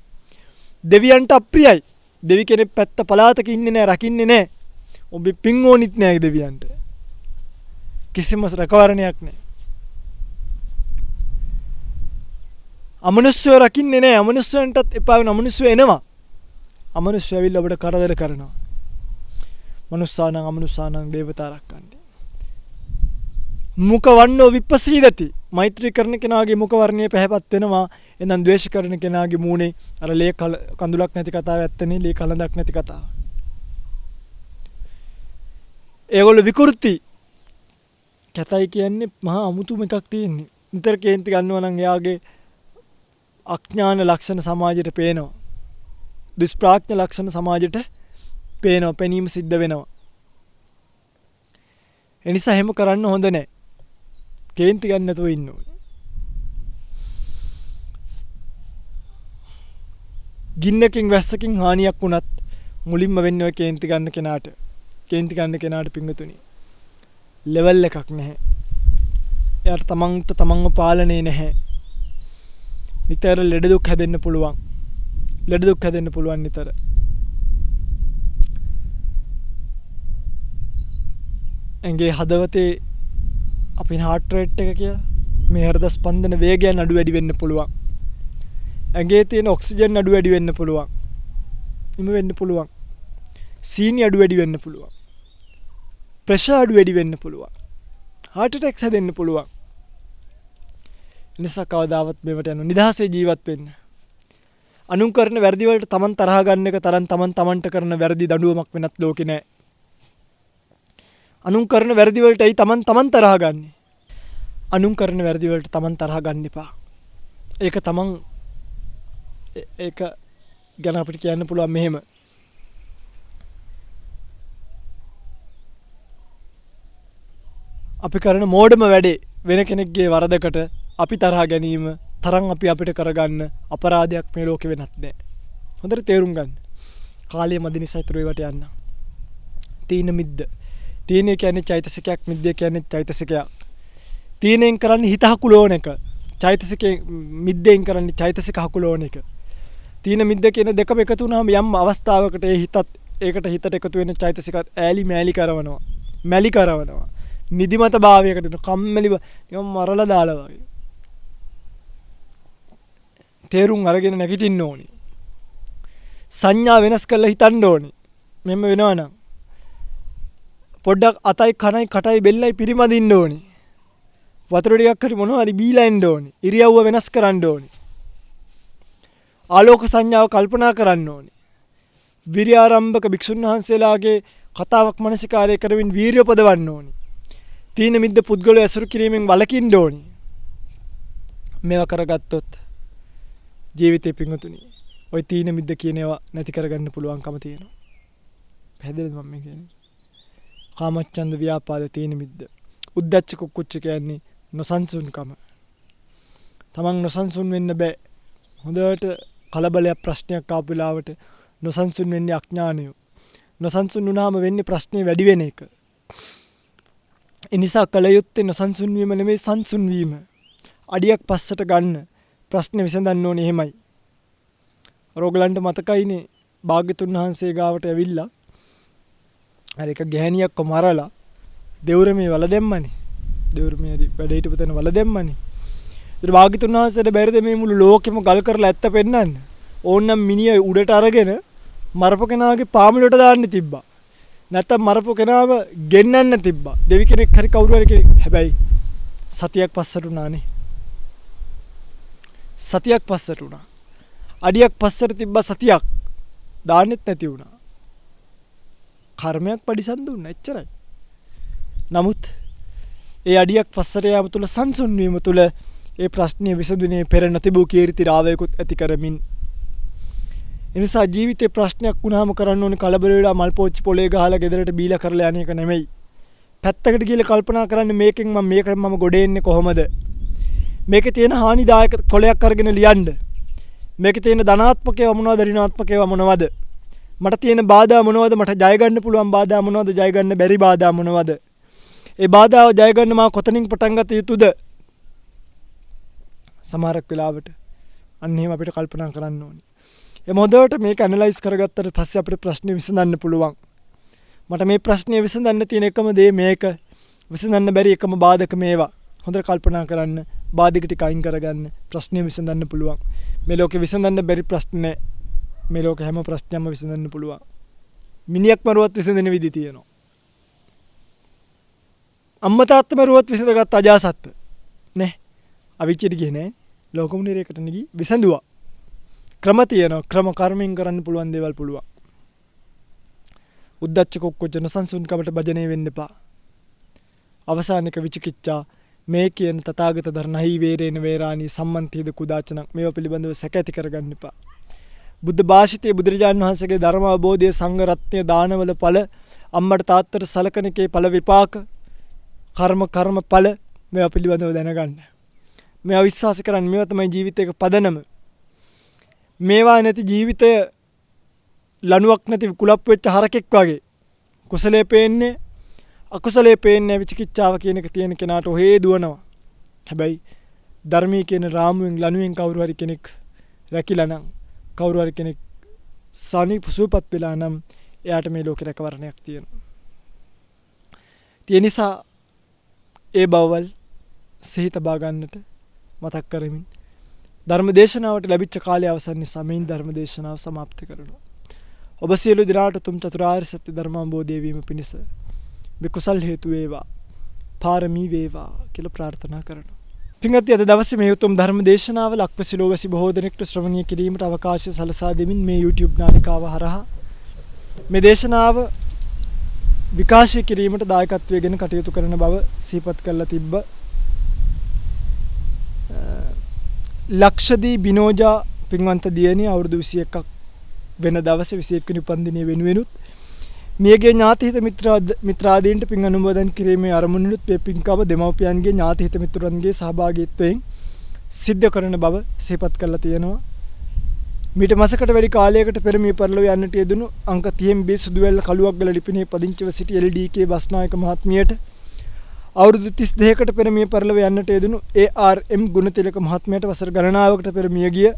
දෙවියන්ට අප්‍රියයි. දෙවි කෙනෙක් පැත්ත පලාතක ඉන්නේ නැහැ, රකින්නේ නැහැ. ඔබ පින් ඕනිත් නැහැ දෙවියන්ට. කිසිම රැකවරණයක් නැහැ. අමනුෂ්‍යව රකින්නේ නැහැ. අමනුෂ්‍යයන්ටත් එපා වෙන අමනුෂ්‍ය එනවා. අමනුෂ්‍ය ඇවිල්ලා ඔබට කරදර කරනවා. මනුස්සානං අමනුස්සානං දේවතා රක්කන්ති. මුඛ වන්නෝ විපස්සීදති. මෛත්‍රී කරන කෙනාගේ මුඛ වර්ණය පැහැපත් වෙනවා. එනම් ද්වේෂ කරන කෙනාගේ මූණේ අර ලේ කඳුලක් නැති කතාව ඇත්තනේ, ලේ කලඳක් නැති කතාව. ඒගොල්ලෝ විකෘති. කැතයි කියන්නේ මහා අමුතුම එකක් තියෙන්නේ. නිතර කේන්ති ගන්නවා නම් එයාගේ අඥාන ලක්ෂණ සමාජයට පේනවා. දුෂ්ප්‍රඥ ලක්ෂණ සමාජයට පේනවා. පෙනීම සිද්ධ වෙනවා. ඒ නිසා හැම කරන්න හොඳ නැහැ. කේන්ති ගන්න නැතුව ඉන්න ඕනේ. ගින්නකින් වැස්සකින් හානියක් වුණත් මුලින්ම වෙන්නේ ඔය කේන්ති ගන්න කෙනාට. කේන්ති ගන්න කෙනාට පිංගුතුනි ලෙවල් එකක් නැහැ. එයාට තමන්ව පාලනේ නැහැ. නිතර ලෙඩ දුක් හැදෙන්න පුළුවන්. ලෙඩ දුක් හැදෙන්න පුළුවන් නිතර. ඇඟේ හදවතේ අපේ heart rate එක කියලා මේ හෘද ස්පන්දන වේගයන් අඩු වැඩි වෙන්න පුළුවන්. ඇඟේ තියෙන ඔක්සිජන් අඩු වැඩි වෙන්න පුළුවන්. හිම වෙන්න පුළුවන්. සීනි අඩු වැඩි වෙන්න පුළුවන්. ප්‍රෙෂර් අඩු වැඩි වෙන්න පුළුවන්. heart attacks හැදෙන්න පුළුවන්. නිසා කවදාවත් මේවට යන නිදහසේ ජීවත් වෙන්න. අනුන් කරන වැරදි වලට තමන් තරහ ගන්න එක තරම් තමන්ට කරන වැරදි දඬුවමක් වෙනත් ලෝකේ නෑ. අනුන් කරන වැරදි වලට ඇයි තමන් තරහ ගන්නෙ? අනුන් කරන වැරදි වලට තමන් තරහ ගන්න එපා. ඒක ගැන අපිට කියන්න පුළුවන් මෙහෙම. අපි කරන මෝඩම වැඩේ වෙන කෙනෙක්ගේ වරදකට අපි තරහ ගැනීම තරම් අපිට කරගන්න අපරාධයක් මේ ලෝකෙ වෙනත් නැහැ. හොඳට තේරුම් ගන්න. කාලය මදි නිසා ඉතුරු ඒවට යන්න. තීන මිද්ද. තීනේ කියන්නේ චෛතසිකයක්, මිද්දේ කියන්නේ චෛතසිකයක්. තීනෙන් කරන්නේ හිත හකුලෝන එක. චෛතසිකේ මිද්දෙන් කරන්නේ චෛතසික හකුලෝන එක. තීන මිද්ද කියන දෙකම එකතු වුණාම යම් අවස්ථාවකට ඒකට හිතට එකතු වෙන චෛතසිකත් ඈලි මෑලි කරවනවා. මැලි කරවනවා. නිදිමත භාවයකට එන කම්මැලිව නිකන් මරලා දාලා වගේ. තේරුම් අරගෙන නැගිටින්න ඕනි. සංඥා වෙනස් කරලා හිතන්න ඕනි. මෙහෙම වෙනවා නම් පොඩ්ඩක් අතයි කනයි කටයි බෙල්ලයි පිරිමදින්න ඕනි. වතුර ටිකක් හරි මොනවා හරි බීලා ඉන්න ඕනි. ඉරියව්ව වෙනස් කරන්න ඕනි. ආලෝක සංඥාව කල්පනා කරන්න ඕනි. විරියාරම්භක භික්ෂුන් වහන්සේලාගේ කතාවක් මනසිකාරය කරමින් වීරිය උපදවන්න ඕනි. තීන මිද්ද පුද්ගලයා ඇසුරු කිරීමෙන් වළකින්න ඕනි. මේවා කරගත්තොත් ජීවිතේ පිංගුතුනි ඔය තීන මිද්ද කියන ඒවා නැති කරගන්න පුළුවන්කම තියෙනවා. පැහැදිලිද මම කියන්නේ? කාමච්ඡන්ද ව්‍යාපාද තීන මිද්ද. උද්ධච්ච කුක්කුච්ච කියන්නේ නොසන්සුන්කම. තමන් නොසන්සුන් වෙන්න බෑ. හොඳට කලබලයක් ප්‍රශ්නයක් ආපු වෙලාවට නොසන්සුන් වෙන්නේ අඥානය. නොසන්සුන් වුණාම වෙන්නේ ප්‍රශ්නේ වැඩි වෙන එක. ඒ නිසා කල යුත්තේ නොසන්සුන් වීම නෙමෙයි සංසුන් වීම. අඩියක් පස්සට ගන්න. ප්‍රශ්නේ විසඳන්න ඕනේ එහෙමයි. රෝගලන්ට මතකයිනේ භාග්‍යතුන් වහන්සේ ගාවට ඇවිල්ලා අර එක ගෑණියක්ව මරලා දෙවුරමේ වල දැම්මනේ. දෙවුරමේ වැඩ හිටපු තැන වල දැම්මනේ. ඒත් භාග්‍යතුන් වහන්සේට බැරිද මේ මුළු ලෝකෙම ගල් කරලා ඇත්ත පෙන්නන්න? ඕන්නම් මිනිහ උඩට අරගෙන මරපු කෙනාගේ පාමුලට දාන්න තිබ්බා. නැත්තම් මරපු කෙනාව ගෙන්නන්න තිබ්බා. දෙවි කෙනෙක් හරි කවුරු හරි කෙනෙක්. හැබැයි සතියක් පස්සට උනානේ. සතියක් පස්සට උනා. අඩියක් පස්සට තිබ්බා සතියක්. දාන්නෙත් නැති වුණා. කර්මයක් පරිසම් දුන්නා එච්චරයි. නමුත් ඒ අඩියක් පස්සට යාම තුල සංසුන් වීම තුල ඒ ප්‍රශ්නේ විසඳුනේ පෙර නොතිබූ කීර්ති රාවයකුත් ඇති කරමින් එනිසා ජීවිතේ ප්‍රශ්නයක් වුණාම කරන්න ඕනේ කලබල වෙලා මල් පෝච්චි පොලේ ගහලා ගෙදරට බීලා කරලා යන එක නෙමෙයි. පැත්තකට ගිහලා කල්පනා කරන්න මේකෙන් මම ගොඩ එන්නේ කොහොමද? මේකේ තියෙන හානිදායක කොලයක් අරගෙන ලියන්න. මේකේ තියෙන ධනාත්මක ඒවා මොනවද ඍණාත්මක ඒවා මොනවද? මට තියෙන බාධා මොනවද? මට ජය ගන්න පුළුවන් බාධා මොනවද? ජය ගන්න බැරි බාධා මොනවද? ඒ බාධාව ජය ගන්න මා කොතනින් පටන් ගත යුතුද? සමහරක් වෙලාවට අන්න එහෙම අපිට කල්පනා කරන්න ඕනේ. ඒ මොදවට මේක ඇනලයිස් කරගත්තට පස්සේ අපිට ප්‍රශ්නේ විසඳන්න පුළුවන්. මට මේ ප්‍රශ්නේ විසඳන්න තියෙන එකම දේ මේක. විසඳන්න බැරි එකම බාධක මේවා. හොඳට කල්පනා කරන්න. බාධක ටික අයින් කරගන්න. ප්‍රශ්නේ විසඳන්න පුළුවන්. මේ ලෝකේ විසඳන්න බැරි ප්‍රශ්න නැහැ. මේ ලෝකේ හැම ප්‍රශ්නයක්ම විසඳන්න පුළුවන්. මිනිහෙක් මරුවත් විසඳෙන විදි තියෙනවා. අම්මා තාත්තා මරුවත් විසඳගත් අජාසත්ත. නේ. අවිච්චිට ගියේ නෑ. ලෝකමුණි රේකට නිගි විසඳුවා. ක්‍රම තියෙනවා. ක්‍රම කර්මෙන් කරන්න පුළුවන් දේවල් පුළුවන්. උද්දච්ච කුක්කුච්ච නොසන්සුන්කමට භජනය වෙන්න එපා. අවසානික විචිකිච්ඡා මේ කියන තථාගත ධර්ණහි වේරේන වේරාණී සම්මන්තිද කුදාචනක් මේවා පිළිබඳව සැක ඇති කරගන්න එපා. බුද්ධ භාෂිතයේ බුදුරජාණන් වහන්සේගේ ධර්ම අවබෝධයේ සංඝ රත්නයේ දානවල ඵල අම්මට තාත්තට සලකන එකේ ඵල විපාක කර්ම ඵල මේවා පිළිබඳව දැනගන්න. මේවා විශ්වාස කරන්න. මේවා තමයි ජීවිතයක පදනම. මේවා නැති ජීවිතය ලණුවක් නැති කුලප් වෙච්ච හරකෙක් වගේ. කුසලයේ පේන්නේ අකුසලයේ පේන්නේ විචිකිච්ඡාව කියන එක තියෙන කෙනාට ඔහේ දුවනවා. හැබැයි ධර්මයේ කියන රාමුවෙන් ලණුවෙන් කවුරු හරි කෙනෙක් රැකිලා නම් කවුරු හරි කෙනෙක් සුවපත් වෙලා නම් එයාට මේ ලෝකේ රැකවරණයක් තියෙනවා. ඒ නිසා ඒ බවවල් සිහි තබා ගන්නට මතක් කරමින් ධර්ම දේශනාවට ලැබිච්ච කාලය අවසන් නිසා මේ ධර්ම දේශනාව સમાપ્ત කරනවා. ඔබ සියලු දිනාට තුම් චතුරාර්ය සත්‍ය ධර්ම අවබෝධය වීම පිණිස මේ කුසල් හේතු වේවා, පාරමී වේවා කියලා ප්‍රාර්ථනා කරනවා. පින්වත්නි අද දවසේ මේ උතුම් ධර්ම දේශනාව ලක්වැසිලෝවැසි බොහෝ දෙනෙකුට ශ්‍රවණය කිරීමට අවකාශය සලසා දෙමින් මේ YouTube නාලිකාව හරහා මේ දේශනාව විකාශය කිරීමට දායකත්වයෙන් කටයුතු කරන බව සිහිපත් කරලා තිබ්බ ලක්ෂදී බිනෝජා පින්වන්ත දියණිය අවුරුදු 21ක් වෙන දවසේ 21 වෙනි උපන්දිනය වෙනුවෙනුත් මියගේ ඥාතිහිත මිත්‍රාදීන්ට පින් අනුමෝදන් කිරීමේ අරමුණුත් මේ පින්කම දෙමව්පියන්ගේ ඥාතිහිත මිතුරන්ගේ සහභාගීත්වයෙන් සිද්ධ කරන බව සිහිපත් කරලා තියෙනවා. මීට මාසකට වැඩි කාලයකට පෙර මිය පරලොව යන්නට යෙදුණු අංක 30 B සුදුවැල්ල කළුවක්ගල ලිපිනේ පදිංචිව සිටි LDK බස්නායක මහත්මියට අවුරුදු 32කට පෙර මිය පරලොව යන්නට යෙදුණු ARM ගුණතිලක මහත්මයාට වසර ගණනාවකට පෙර මිය ගිය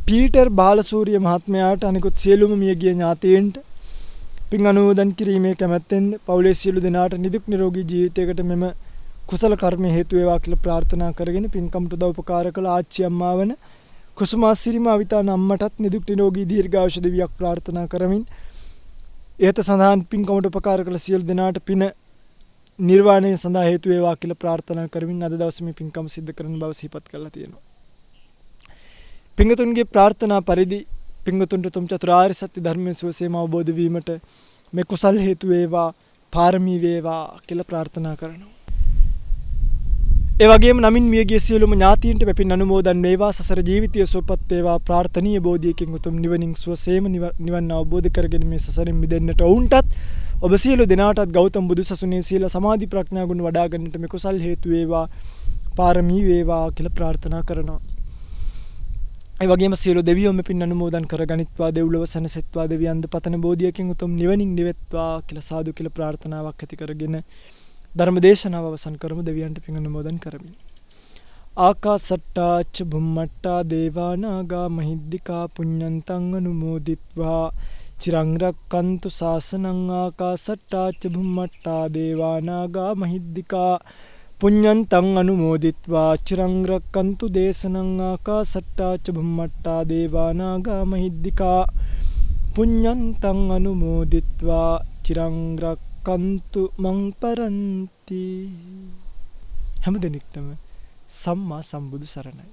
පීටර් බාලසූරිය මහත්මයාට අනිකුත් සියලුම මියගිය ඥාතීන්ට පින් අනුමෝදන් කිරීමේ කැමැත්තෙන් පවුලේ සියලු දෙනාට නිදුක් නිරෝගී ජීවිතයකට මෙම කුසල කර්ම හේතු වේවා කියලා ප්‍රාර්ථනා කරගෙන පින්කමට උදව් උපකාර කළ ආච්චි අම්මා වන කුසුමාසිරිම අවිතාන අම්මටත් නිදුක් නිරෝගී දීර්ඝායුෂ දෙවියක් ප්‍රාර්ථනා කරමින් ඒත සඳහන් පින්කමට උපකාර කළ සියලු දෙනාට පින නිර්වාණය සඳහා හේතු වේවා කියලා ප්‍රාර්ථනා කරමින් අද දවසේ මේ පින්කම සිද්ධ කරන බව සිහිපත් කරලා තියෙනවා. පිංගතුන්ගේ ප්‍රාර්ථනා පරිදි පිංගතුන්ට තුම් චතුරාර්ය සත්‍ය ධර්මයේ සුවසේම අවබෝධ වීමට මේ කුසල් හේතු වේවා, පාරමී වේවා කියලා ප්‍රාර්ථනා කරනවා. ඒ වගේම නමින් මියගිය සියලුම ඥාතීන්ට පින් අනුමෝදන් වේවා, සසර ජීවිතය සුවපත් වේවා, ප්‍රාර්ථනීය බෝධියකින් උතුම් නිවනින් සුවසේම නිවන් අවබෝධ කරගෙන මේ සසරෙන් මිදෙන්නට වුන්ටත් ඔබ සියලු දෙනාටත් ගෞතම බුදුසසුනේ සීල සමාධි ප්‍රඥා ගුණ වඩා ගන්නට මේ කුසල් හේතු වේවා, පාරමී වේවා කියලා ප්‍රාර්ථනා කරනවා. ඒ වගේම සියලු දෙවියෝ මේ පින් අනුමෝදන් කරගනිත්වා, දෙව්ලොව සැනසෙත්වා, දෙවියන්ද පතන බෝධියකින් උතුම් නිවනින් නිවෙත්වා කියලා සාදු කියලා ප්‍රාර්ථනාවක් ඇති කරගෙන ධර්ම දේශනාව අවසන් කරමු. දෙවියන්ට පින් අනුමෝදන් කරමින්. ආකාසට්ටා ච බුම්මට්ටා දේවා නාග මහිද්దికා පුඤ්ඤන්තං අනුමෝදිත්වා චිරං රක්칸තු ශාසනං. ආකාසට්ටා ච බුම්මට්ටා දේවා නාග මහිද්దికා පුඤ්ඤන්තං අනුමෝදිත්වා චිරං රක්칸තු දේශනං. ආකාසට්ටා ච බුම්මට්ටා දේවා නාග මහිද්దికා පුඤ්ඤන්තං අනුමෝදිත්වා චිරං රක්칸තු මං පරන්ති. හැම දිනෙකටම සම්මා සම්බුදු සරණයි.